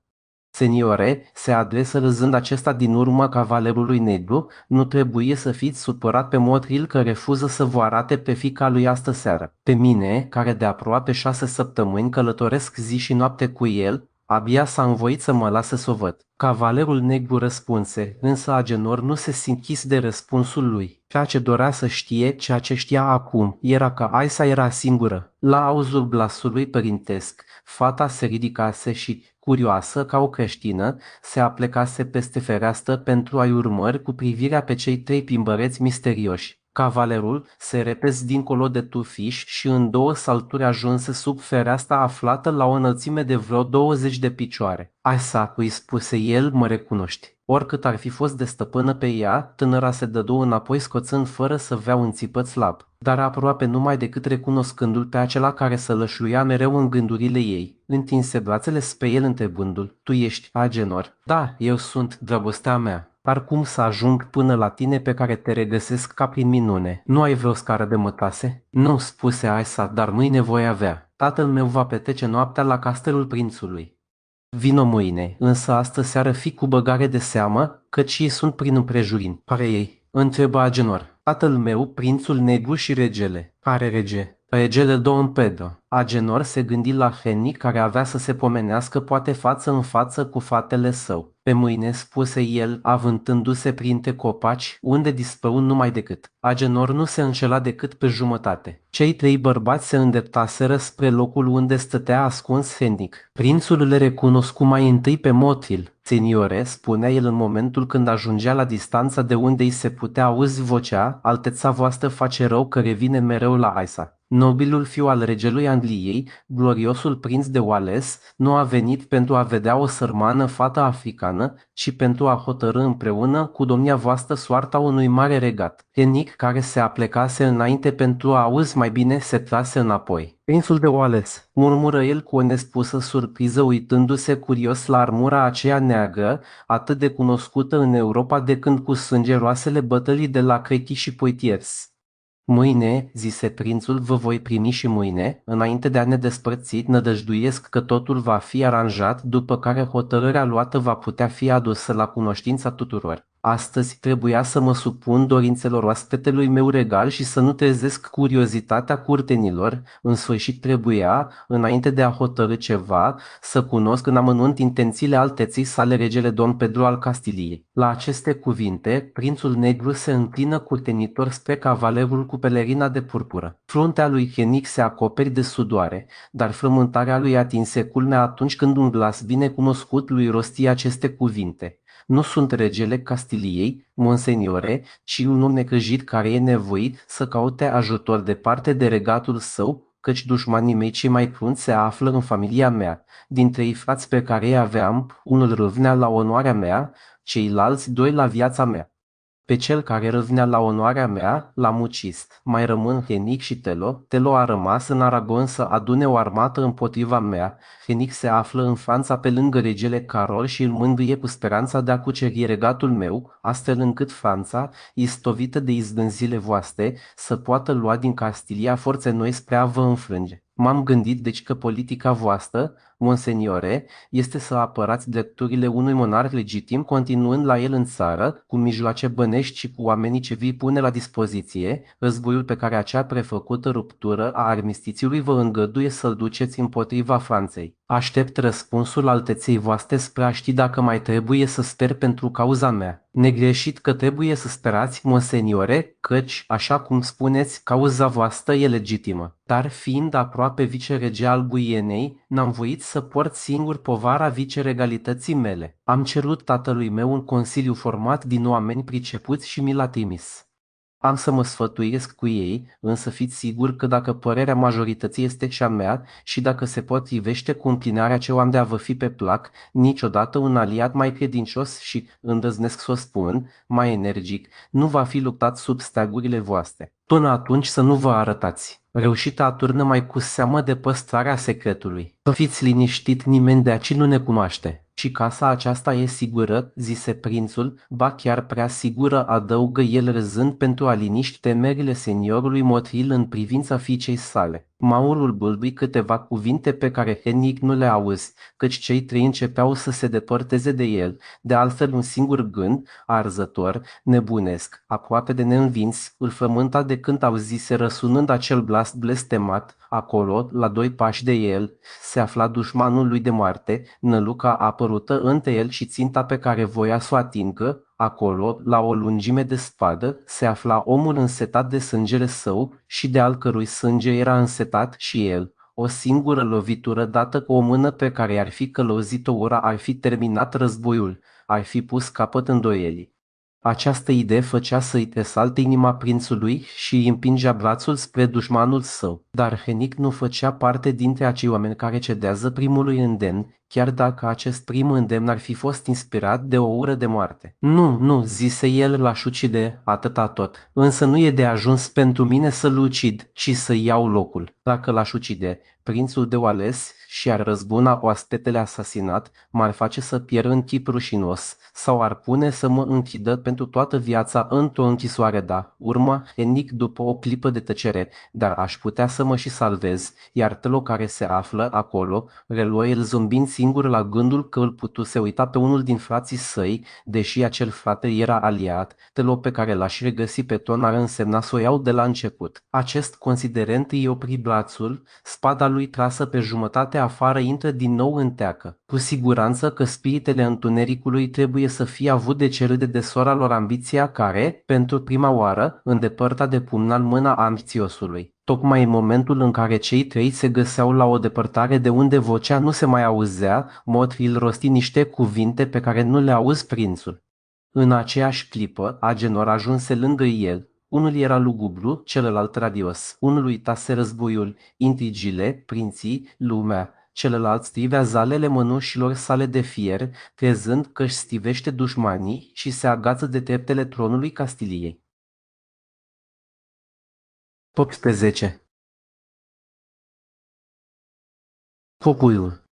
Seniore, se adresă râzând acesta din urma cavalerului negru, nu trebuie să fiți supărat pe Motril că refuză să vă arate pe fiica lui astă seară. Pe mine, care de aproape 6 săptămâni călătoresc zi și noapte cu el, Abia s-a învoit să mă lase să o văd. Cavalerul negru răspunse, însă Agenor nu se sinchis de răspunsul lui. Ceea ce dorea să știe, ceea ce știa acum, era că Aisa era singură. La auzul glasului părintesc, fata se ridicase și, curioasă ca o creștină, se aplecase peste fereastră pentru a-i urmări cu privirea pe cei 3 pimbăreți misterioși. Cavalerul se repezi dincolo de tufiș și în 2 salturi ajunse sub fereastra aflată la o înălțime de vreo 20 de picioare. Aisa, îi spuse el, mă recunoști. Oricât ar fi fost de stăpână pe ea, tânăra se dădu înapoi scoțând fără să vrea un țipăt slab, dar aproape numai decât recunoscându-l pe acela care sălășluia mereu în gândurile ei. Întinse brațele spre el întrebându-l, tu ești Agenor? Da, eu sunt, dragostea mea. Par cum să ajung până la tine pe care te regăsesc ca prin minune. Nu ai vreo scară de mătase? Nu, spuse Aisa, dar mâine voi avea. Tatăl meu va petrece noaptea la castelul prințului. Vino mâine, însă astă seară fii cu băgare de seamă, căci ei sunt prin împrejurim. Care ei? Întrebă Agenor. Tatăl meu, prințul negru și regele. Care rege? Regele Don Pedro. Agenor se gândi la Hennic care avea să se pomenească poate față în față cu fratele său. Pe mâine, spuse el, avântându-se printre copaci, unde dispăru numai decât. Agenor nu se înșela decât pe jumătate. Cei 3 bărbați se îndreptaseră spre locul unde stătea ascuns Hennic. Prințul le recunoscu mai întâi pe Motril. Seniore, spunea el în momentul când ajungea la distanța de unde îi se putea auzi vocea, alteța voastră face rău că revine mereu la Aisa. Nobilul fiu al regelui Angliei, gloriosul prinț de Wales, nu a venit pentru a vedea o sărmană fată africană, ci pentru a hotărî împreună cu domnia voastră soarta unui mare regat. Hennic, care se aplecase înainte pentru a auzi mai bine, se trase înapoi. Prințul de Wales, murmură el cu o nespusă surpriză uitându-se curios la armura aceea neagră, atât de cunoscută în Europa de când cu sângeroasele bătălii de la Crechi și Poitiers. Mâine, zise prințul, vă voi primi și mâine, înainte de a ne despărți, nădăjduiesc că totul va fi aranjat, după care hotărârea luată va putea fi adusă la cunoștința tuturor. Astăzi trebuia să mă supun dorințelor oaspetelui meu regal și să nu trezesc curiozitatea curtenilor. În sfârșit trebuia, înainte de a hotărî ceva, să cunosc în amănunt intențiile alteții sale regele Don Pedro al Castiliei. La aceste cuvinte, prințul negru se înclină curtenitor spre cavalerul cu pelerina de purpură. Fruntea lui Hennic se acoperi de sudoare, dar frământarea lui atinse culmea atunci când un glas binecunoscut lui rosti aceste cuvinte. Nu sunt regele Castiliei, monseniore, ci un om necăjit care e nevoit să caute ajutor departe de regatul său, căci dușmanii mei cei mai crunți se află în familia mea. Dintre ei frați pe care îi aveam, unul râvnea la onoarea mea, ceilalți 2 la viața mea. Pe cel care râvnea la onoarea mea, l-am ucis. Mai rămân Hennic și Telo. Telo a rămas în Aragon să adune o armată împotriva mea. Hennic se află în Franța pe lângă regele Carol și îl mângâie cu speranța de a cuceri regatul meu, astfel încât Franța, istovită de izgânzile voastre, să poată lua din Castilia forțe noi spre a vă înfrânge. M-am gândit deci că politica voastră, monseniore, este să apărați drepturile unui monarh legitim, continuând la el în țară, cu mijloace bănești și cu oamenii ce vi pune la dispoziție, războiul pe care acea prefăcută ruptură a armistițiului vă îngăduie să-l duceți împotriva Franței. Aștept răspunsul alteței voastre spre a ști dacă mai trebuie să sper pentru cauza mea. Negreșit că trebuie să sperați, monseniore, căci, așa cum spuneți, cauza voastră e legitimă. Dar fiind aproape vicerege al Guienei, n-am voit să port singur povara viceregalității mele. Am cerut tatălui meu un consiliu format din oameni pricepuți și mi l-a trimis. Am să mă sfătuiesc cu ei, însă fiți sigur că dacă părerea majorității este cea mea și dacă se potrivește cu înclinarea ce o am de a vă fi pe plac, niciodată un aliat mai credincios și, îndrăznesc să o spun, mai energic, nu va fi luptat sub steagurile voastre. Până atunci să nu vă arătați. Reușita aturnă mai cu seamă de păstrarea secretului. Să fiți liniștit, nimeni de aici nu ne cunoaște. Și casa aceasta e sigură, zise prințul, ba chiar prea sigură, adăugă el râzând pentru a liniști temerile seniorului Motril în privința fiicei sale. Maurul bâlbui câteva cuvinte pe care Henric nu le auzi, căci cei trei începeau să se depărteze de el, de altfel un singur gând, arzător, nebunesc, aproape de neînvins, îl frământa de când auzise răsunând acel glas blestemat. Acolo, la 2 pași de el, se afla dușmanul lui de moarte, năluca apărută între el și ținta pe care voia să o atingă. Acolo, la o lungime de spadă, se afla omul însetat de sângele său și de al cărui sânge era însetat și el. O singură lovitură dată cu o mână pe care i-ar fi călăuzit-o ura ar fi terminat războiul, ar fi pus capăt îndoielii. Această idee făcea să-i tresalte inima prințului și îi împingea brațul spre dușmanul său. Dar Henric nu făcea parte dintre acei oameni care cedează primului îndemn, chiar dacă acest prim îndemn ar fi fost inspirat de o ură de moarte. Nu, nu, zise el, l-aș ucide, atâta tot. Însă nu e de ajuns pentru mine să-l ucid, ci să iau locul. Dacă l-aș ucide, prințul de Oales și-ar răzbuna oaspetele asasinat, m-ar face să pierd în chip rușinos, sau ar pune să mă închidă pentru toată viața într-o închisoare, da. Urma Henric după o clipă de tăcere, dar aș putea să mă și salvez, iar Telo care se află acolo, reluă el zâmbind singur la gândul că îl putuse uita pe unul din frații săi, deși acel frate era aliat. Telo pe care l-aș regăsi pe ton ar însemna să o iau de la început. Acest considerent îi opri brațul, spada lui trasă pe jumătate afară intră din nou în teacă. Cu siguranță că spiritele întunericului trebuie să fie avut de cerât de sora lor ambiția care, pentru prima oară, îndepărta de pumnal mâna ambițiosului. Tocmai în momentul în care cei trei se găseau la o depărtare de unde vocea nu se mai auzea, Motril rosti niște cuvinte pe care nu le auzi prințul. În aceeași clipă, Agenor ajunse lângă el. Unul era lugubru, celălalt radios. Unul uitase războiul, intrigile, prinții, lumea. Celălalt strivea zalele mănușilor sale de fier, crezând că își stivește dușmanii și se agață de treptele tronului Castiliei. 18. Focul.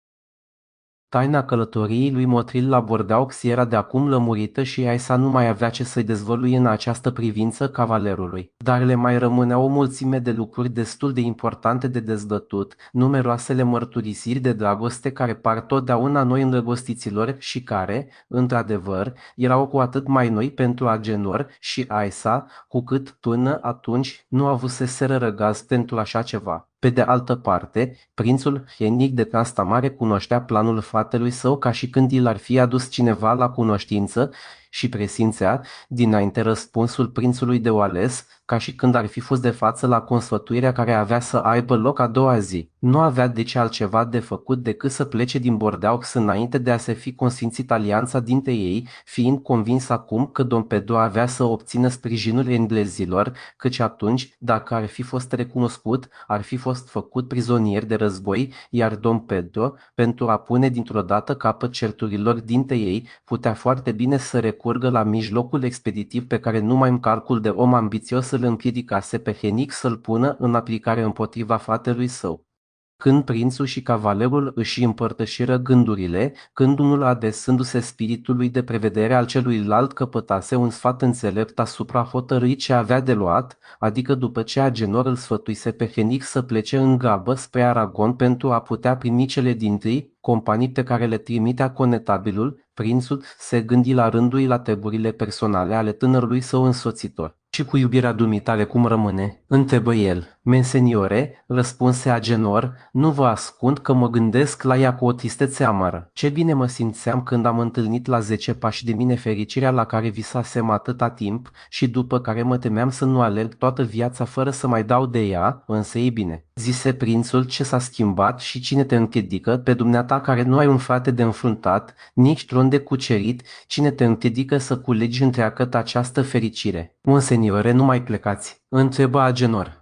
Taina călătoriei lui Motril la Bordeaux era de acum lămurită și Aisa nu mai avea ce să-i dezvăluie în această privință cavalerului. Dar le mai rămâneau o mulțime de lucruri destul de importante de dezbătut, numeroasele mărturisiri de dragoste care par totdeauna noi îndrăgostiților și care, într-adevăr, erau cu atât mai noi pentru Agenor și Aisa, cu cât până atunci nu avuseseră răgaz pentru așa ceva. Pe de altă parte, prințul Henric de Trastamare cunoștea planul fratelui său ca și când i l-ar fi adus cineva la cunoștință și presimțea, dinainte răspunsul prințului de Oales, ca și când ar fi fost de față la consfătuirea care avea să aibă loc a doua zi. Nu avea deci altceva de făcut decât să plece din Bordeaux înainte de a se fi consfințit alianța dintre ei, fiind convins acum că Dom Pedro avea să obțină sprijinul englezilor, căci atunci, dacă ar fi fost recunoscut, ar fi fost făcut prizonier de război, iar Dom Pedro, pentru a pune dintr-o dată capăt certurilor dintre ei, putea foarte bine să recurgă la mijlocul expeditiv pe care numai în calcul de om ambițios îl împiedicase pe Henric să-l pună în aplicare împotriva fratelui său. Când prințul și cavalerul își împărtășiră gândurile, când unul adresându-se spiritului de prevedere al celuilalt căpătase un sfat înțelept asupra hotărâi ce avea de luat, adică după ce Agenor îl sfătuise pe Henric să plece în grabă spre Aragon pentru a putea primi cele dintâi companii pe care le trimitea conetabilul, prințul se gândi la rândul la treburile personale ale tânărului său însoțitor. Și cu iubirea dumitale cum rămâne? Întrebă el. Menseniore, răspunse Agenor, nu vă ascund că mă gândesc la ea cu o tristețe amară. Ce bine mă simțeam când am întâlnit la 10 pași de mine fericirea la care visasem atâta timp și după care mă temeam să nu alerg toată viața fără să mai dau de ea, însă e bine. Zise prințul, ce s-a schimbat și cine te împiedică, pe dumneata care nu ai un frate de înfruntat, nici tron de cucerit, cine te împiedică să culegi întreagăt această fericire? Monseniore, nu mai plecați, întrebă Agenor.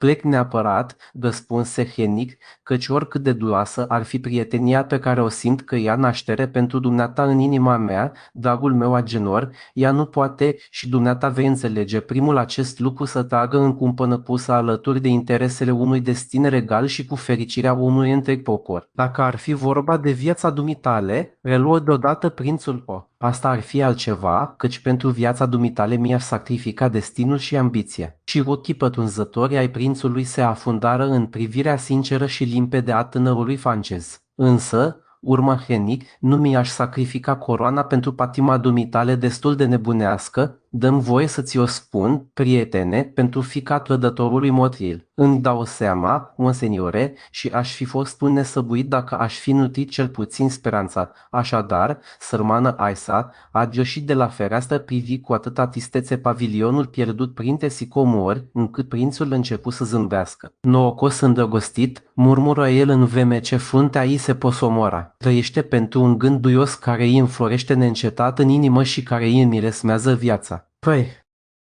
Plec neapărat, răspunse Hennic, căci oricât de duroasă ar fi prietenia pe care o simt că ia naștere pentru dumneata în inima mea, dragul meu Agenor, ea nu poate și dumneata vei înțelege primul acest lucru să tragă în cumpănă pusă alături de interesele unui destin regal și cu fericirea unui întreg popor. Dacă ar fi vorba de viața dumitale, reluă deodată prințul O. Asta ar fi altceva, căci pentru viața dumitale mi-ar sacrifica destinul și ambiția. Și ochii pătrunzători ai prințului se afundară în privirea sinceră și limpede a tânărului francez. Însă, urmă Hennic, nu mi-aș sacrifica coroana pentru patima dumitale destul de nebunească, dăm voie să ți-o spun, prietene, pentru fiica trădătorului Motril. Îmi dau seama, monseniore, și aș fi fost un nesăbuit dacă aș fi nutrit cel puțin speranța. Așadar, sărmană Aisa, adioșit de la fereastră privi cu atâta tristețe pavilionul pierdut printre sicomori, încât prințul început să zâmbească. Norocos îndrăgostit, murmură el în vreme ce fruntea ei se posomora. Trăiește pentru un gând duios care îi înflorește neîncetat în inimă și care îi înmiresmează viața. Păi,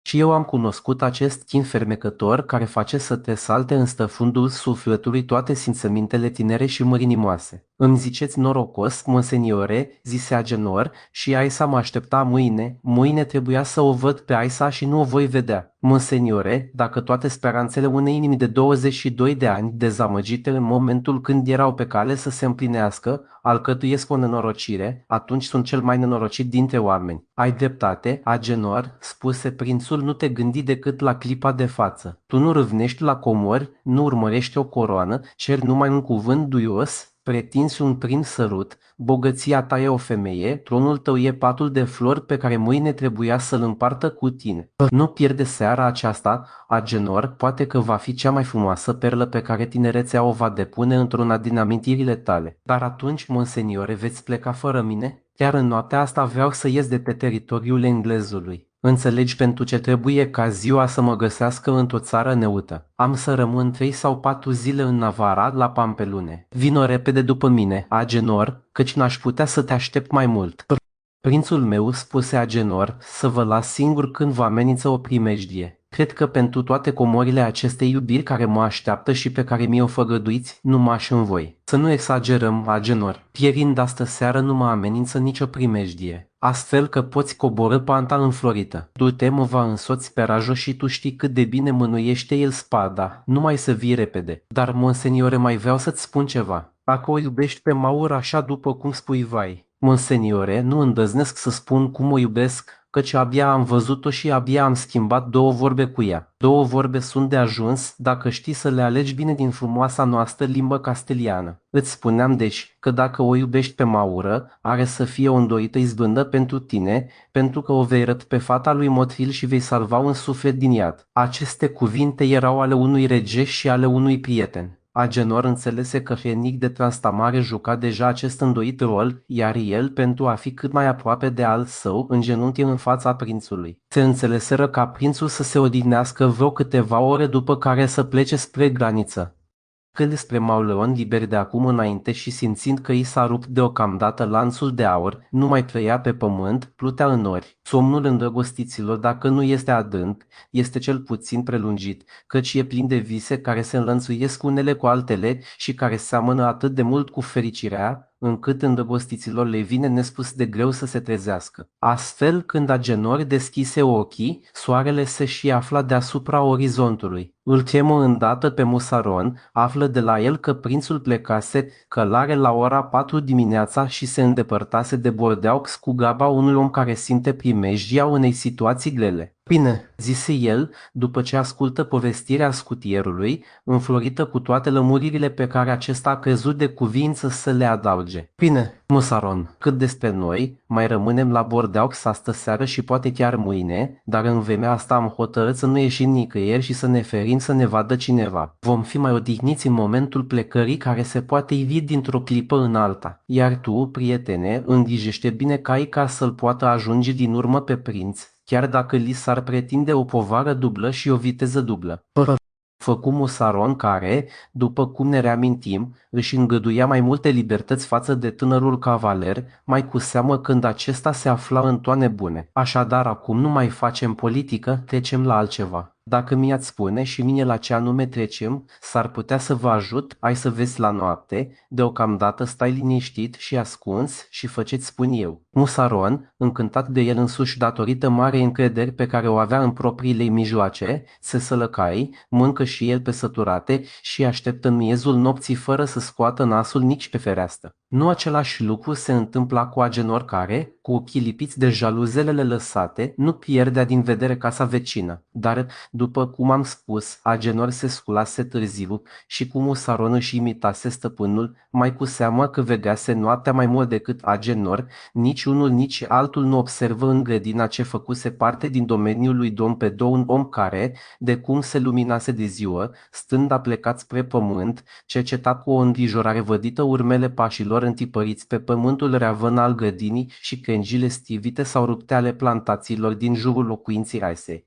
și eu am cunoscut acest chin fermecător care face să te salte în stăfundul sufletului toate simțămintele tinere și mărinimoase. Îmi ziceți norocos, monseniore, zise Agenor, și Aisa mă aștepta mâine trebuia să o văd pe Aisa și nu o voi vedea. Monseniore, dacă toate speranțele unei inimi de 22 de ani, dezamăgite în momentul când erau pe cale să se împlinească, alcătuiesc o nenorocire, atunci sunt cel mai nenorocit dintre oameni. Ai dreptate, Agenor, spuse prințul, nu te gândi decât la clipa de față. Tu nu râvnești la comori, nu urmărești o coroană, ceri numai un cuvânt duios, pretinzi un prim sărut, bogăția ta e o femeie, tronul tău e patul de flori pe care mâine trebuia să-l împartă cu tine. Nu pierde seara aceasta, Agenor, poate că va fi cea mai frumoasă perlă pe care tinerețea o va depune într-una din amintirile tale. Dar atunci, monseniore, veți pleca fără mine? Chiar în noaptea asta vreau să ies de pe teritoriul englezului. Înțelegi pentru ce trebuie ca ziua să mă găsească într-o țară neută. Am să rămân 3 sau 4 zile în Navara, la Pampelune. Vino repede după mine, Agenor, căci n-aș putea să te aștept mai mult. Prințul meu, spuse Agenor, să vă las singur când vă amenință o primejdie. Cred că pentru toate comorile acestei iubiri care mă așteaptă și pe care mi-o făgăduiți, nu m-aș învoi. Să nu exagerăm, Agenor. Pierind astă seară nu mă amenință nicio primejdie. Astfel că poți coborî panta înflorită. Du-te, mă va însoți pe rajo și tu știi cât de bine mânuiește el spada. Numai să vii repede. Dar, monseniore, mai vreau să-ți spun ceva. Dacă o iubești pe Maur așa după cum spui vai. Monseniore, nu îndrăznesc să spun cum o iubesc, căci abia am văzut-o și abia am schimbat 2 vorbe cu ea. 2 vorbe sunt de ajuns dacă știi să le alegi bine din frumoasa noastră limbă casteliană. Îți spuneam deci că dacă o iubești pe Maură, are să fie o îndoită izbândă pentru tine, pentru că o vei răpi pe fata lui Motril și vei salva un suflet din iad. Aceste cuvinte erau ale unui rege și ale unui prieten. Agenor înțelese că Hennic de Trastamare juca deja acest îndoit rol, iar el, pentru a fi cât mai aproape de al său, îngenunchi în fața prințului. Se înțeleseră ca prințul să se odihnească vreo câteva ore după care să plece spre graniță. Când spre Mauleon, liber de acum înainte și simțind că i s-a rupt deocamdată lanțul de aur, nu mai trăia pe pământ, plutea în nori. Somnul îndrăgostiților, dacă nu este adânc, este cel puțin prelungit, căci e plin de vise care se înlănțuiesc unele cu altele și care seamănă atât de mult cu fericirea, încât îndrăgostiților le vine nespus de greu să se trezească. Astfel, când Agenor deschise ochii, soarele se și afla deasupra orizontului. Îl chemă îndată pe Musaron, află de la el că prințul plecase călare la ora 4 dimineața și se îndepărtase de Bordeaux cu graba unui om care simte primejdia unei situații grele. Bine, zise el, după ce ascultă povestirea scutierului, înflorită cu toate lămuririle pe care acesta a crezut de cuvință să le adauge. Bine, Musaron, cât despre noi, mai rămânem la Bordeaux astă seară și poate chiar mâine, dar în vremea asta am hotărât să nu ieșim nicăieri și să ne ferim să ne vadă cineva. Vom fi mai odihniți în momentul plecării care se poate ivi dintr-o clipă în alta. Iar tu, prietene, îngrijește bine cai ca să-l poată ajunge din urmă pe prinț, chiar dacă li s-ar pretinde o povară dublă și o viteză dublă. Făcu Musaron care, după cum ne reamintim, își îngăduia mai multe libertăți față de tânărul cavaler, mai cu seamă când acesta se afla în toane bune. Așadar, acum nu mai facem politică, trecem la altceva. Dacă mi-ați spune și mine la ce anume trecem, s-ar putea să vă ajut, ai să vezi la noapte, deocamdată stai liniștit și ascuns și fă ce-ți spun eu. Musaron, încântat de el însuși datorită marei încrederi pe care o avea în propriile mijloace, se sălăcai, mâncă și el pe săturate și așteptă în miezul nopții fără să scoată nasul nici pe fereastră. Nu același lucru se întâmpla cu Agenor care, cu ochii lipiți de jaluzelele lăsate, nu pierdea din vedere casa vecină, dar, după cum am spus, Agenor se sculase târziu și cum Musaron își imitase stăpânul, mai cu seamă că vedease noaptea mai mult decât Agenor, nici unul nici altul nu observă în grădina ce făcuse parte din domeniul lui Dom Pedo un om care, de cum se luminase de ziua, stând aplecat spre pământ, cerceta cu o îngrijorare vădită urmele pașilor întipăriți pe pământul reavân al grădinii și crengile stivite sau rupte ale plantațiilor din jurul locuinții rase.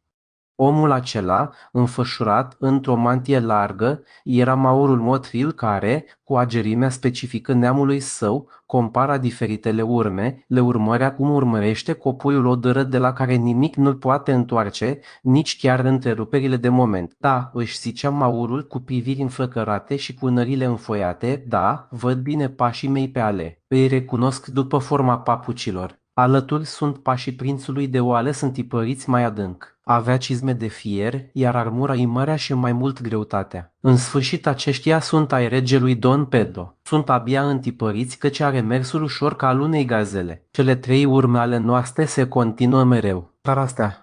Omul acela, înfășurat într-o mantie largă, era Maurul Motril care, cu agerimea specifică neamului său, compara diferitele urme, le urmărea cum urmărește copuiul odărât de la care nimic nu-l poate întoarce, nici chiar întreruperile de moment. Da, își zicea Maurul cu priviri înflăcărate și cu nările înfoiate, da, văd bine pașii mei pe ale. Îi recunosc după forma papucilor. Alături sunt pașii prințului de oale sunt tipăriți mai adânc. Avea cizme de fier, iar armura îi mărea și mai mult greutatea. În sfârșit aceștia sunt ai regelui Don Pedro. Sunt abia întipăriți căci are mersul ușor ca al unei gazele. Cele trei urme ale noastre se continuă mereu. Dar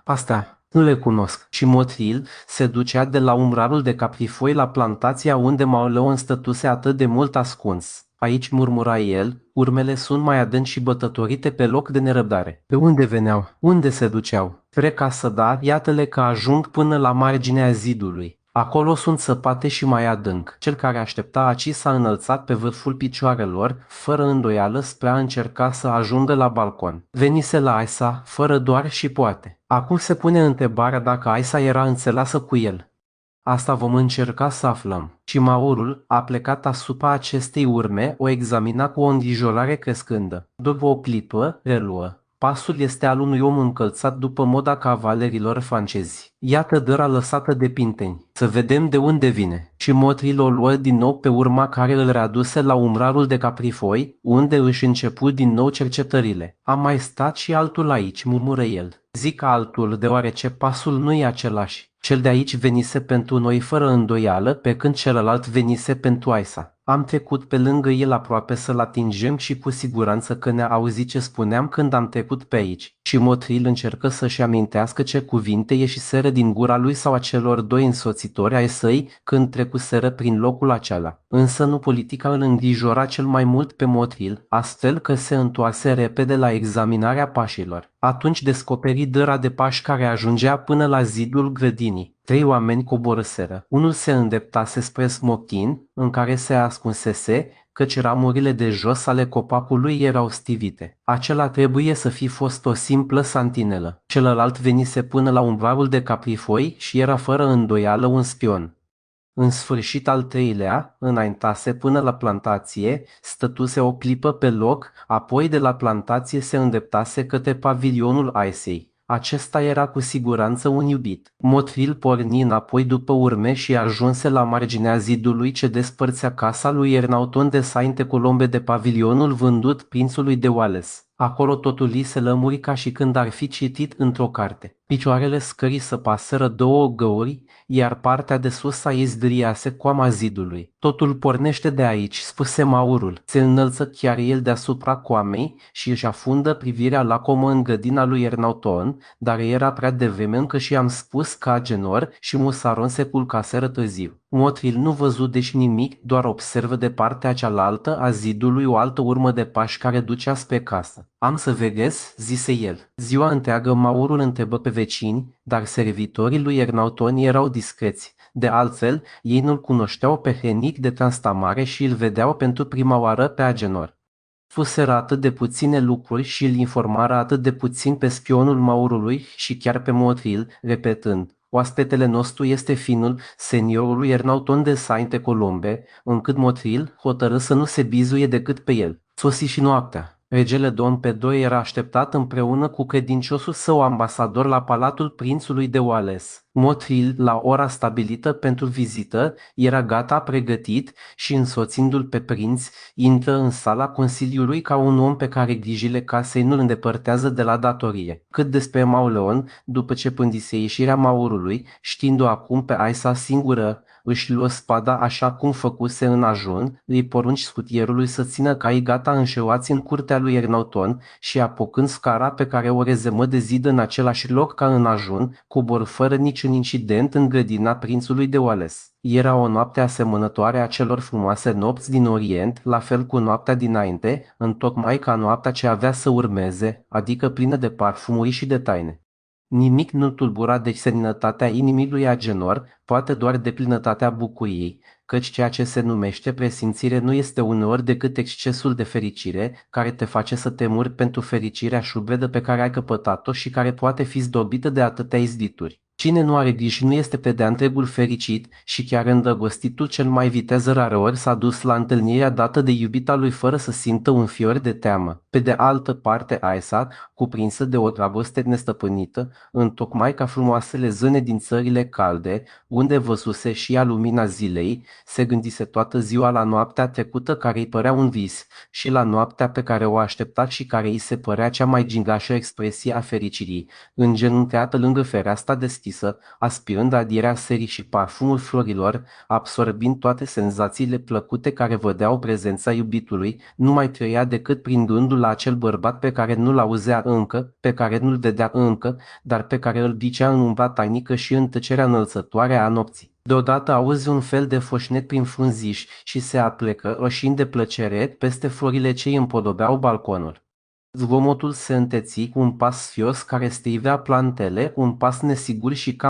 astea, nu le cunosc. Și Motril se ducea de la umbrarul de caprifoi la plantația unde Mauleon stătuse atât de mult ascuns. Aici, murmura el, urmele sunt mai adânci și bătătorite pe loc de nerăbdare. Pe unde veneau? Unde se duceau? Spre casă, dar iată-le că ajung până la marginea zidului. Acolo sunt săpate și mai adânc. Cel care aștepta aci s-a înălțat pe vârful picioarelor, fără îndoială spre a încerca să ajungă la balcon. Venise la Aisa, fără doar și poate. Acum se pune întrebarea dacă Aisa era înțeleasă cu el. Asta vom încerca să aflăm. Și Maurul a plecat asupra acestei urme, o examina cu o îngrijorare crescândă. După o clipă, reluă. Pasul este al unui om încălțat după moda cavalerilor francezi. Iată dăra lăsată de pinteni. Să vedem de unde vine. Și Motril o luă din nou pe urma care îl readuse la umbrarul de caprifoi, unde își început din nou cercetările. A mai stat și altul aici, murmură el. Zic altul, deoarece pasul nu e același. Cel de aici venise pentru noi fără îndoială, pe când celălalt venise pentru Aisa. Am trecut pe lângă el aproape să-l atingem și cu siguranță că ne-a auzit ce spuneam când am trecut pe aici. Și Motril încercă să-și amintească ce cuvinte ieșiseră din gura lui sau a celor doi însoțitori ai săi când trecuseră prin locul acela. Însă nu politica îl îngrijora cel mai mult pe Motril, astfel că se întoarse repede la examinarea pașilor. Atunci descoperi dăra de pași care ajungea până la zidul grădinii. 3 oameni coborâseră. Unul se îndeptase spre smochin, în care se ascunsese, căci ramurile de jos ale copacului erau stivite. Acela trebuie să fi fost o simplă santinelă. Celălalt venise până la umbrarul de caprifoi și era fără îndoială un spion. În sfârșit al treilea, înaintase până la plantație, stătuse o clipă pe loc, apoi de la plantație se îndeptase către pavilionul Aisei. Acesta era cu siguranță un iubit. Motril porni înapoi după urme și ajunse la marginea zidului ce despărțea casa lui Ernauton de Sainte-Colombe de pavilionul vândut prințului de Wales. Acolo totul li se lămuri ca și când ar fi citit într-o carte. Picioarele scării săpaseră 2 găuri, iar partea de sus s-a izdriase coama zidului. Totul pornește de aici, spuse Maurul. Se înălță chiar el deasupra coamei și își afundă privirea lacomă în grădina lui Ernauton, dar era prea devreme încă și am spus că Agenor și Musaron se culcaseră târziu. Motril nu văzu deci nimic, doar observă de partea cealaltă a zidului o altă urmă de pași care ducea spre casă. Am să veghez, zise el. Ziua întreagă Maurul întrebă pe vecini, dar servitorii lui Ernauton erau discreți. De altfel, ei nu-l cunoșteau pe Henic de Transtamare și îl vedeau pentru prima oară pe Agenor. Fuseră atât de puține lucruri și îl informară atât de puțin pe spionul Maurului și chiar pe Motril, repetând: oaspetele nostru este finul seniorului Ernauton de Sainte-Colombe, încât Motril hotărâ să nu se bizuie decât pe el. Sosi și noaptea. Regele Don Pedro era așteptat împreună cu credinciosul său ambasador la palatul prințului de Wales. Motril, la ora stabilită pentru vizită, era gata pregătit și, însoțindu-l pe prinț, intră în sala consiliului ca un om pe care grijile casei nu îl îndepărtează de la datorie. Cât despre Mauleon, după ce pândise ieșirea Maurului, știind-o acum pe Aisa singură, își luă spada așa cum făcuse în ajun, îi porunci scutierului să țină caii gata înșeuați în curtea lui Ernauton și, apocând scara pe care o rezemă de zid în același loc ca în ajun, coborâ fără niciun incident în grădina prințului de Wales. Era o noapte asemănătoare a celor frumoase nopți din Orient, la fel cu noaptea dinainte, întocmai ca noaptea ce avea să urmeze, adică plină de parfumuri și de taine. Nimic nu tulbura de seninătatea inimii lui Agenor, poate doar de plinătatea bucuriei, căci ceea ce se numește presimțire nu este uneori decât excesul de fericire, care te face să te muri pentru fericirea șubredă pe care ai căpătat-o și care poate fi zdobită de atâtea izdituri. Cine nu are griji nu este pe de-a întregul fericit și chiar îndrăgostitul cel mai vitez rareori s-a dus la întâlnirea dată de iubita lui fără să simtă un fior de teamă. Pe de altă parte, Aisa, cuprinsă de o dragoste nestăpânită, întocmai ca frumoasele zâne din țările calde, unde văzuse și ea lumina zilei, se gândise toată ziua la noaptea trecută care îi părea un vis și la noaptea pe care o aștepta și care îi se părea cea mai gingașă expresie a fericirii, îngenunchiată lângă fereastra deschisă, aspirând adierea serii și parfumul florilor, absorbind toate senzațiile plăcute care vădeau prezența iubitului, nu mai trăia decât prindu-l la acel bărbat pe care nu-l auzea încă, pe care nu-l vedea încă, dar pe care îl bicea în umbra tainică și în tăcerea înălțătoare a nopții. Deodată auzi un fel de foșnet prin frunziș și se aplecă, roșind de plăcere, peste florile ce îi împodobeau balconul. Zgomotul se înteți cu un pas sfios care strivea plantele, un pas nesigur și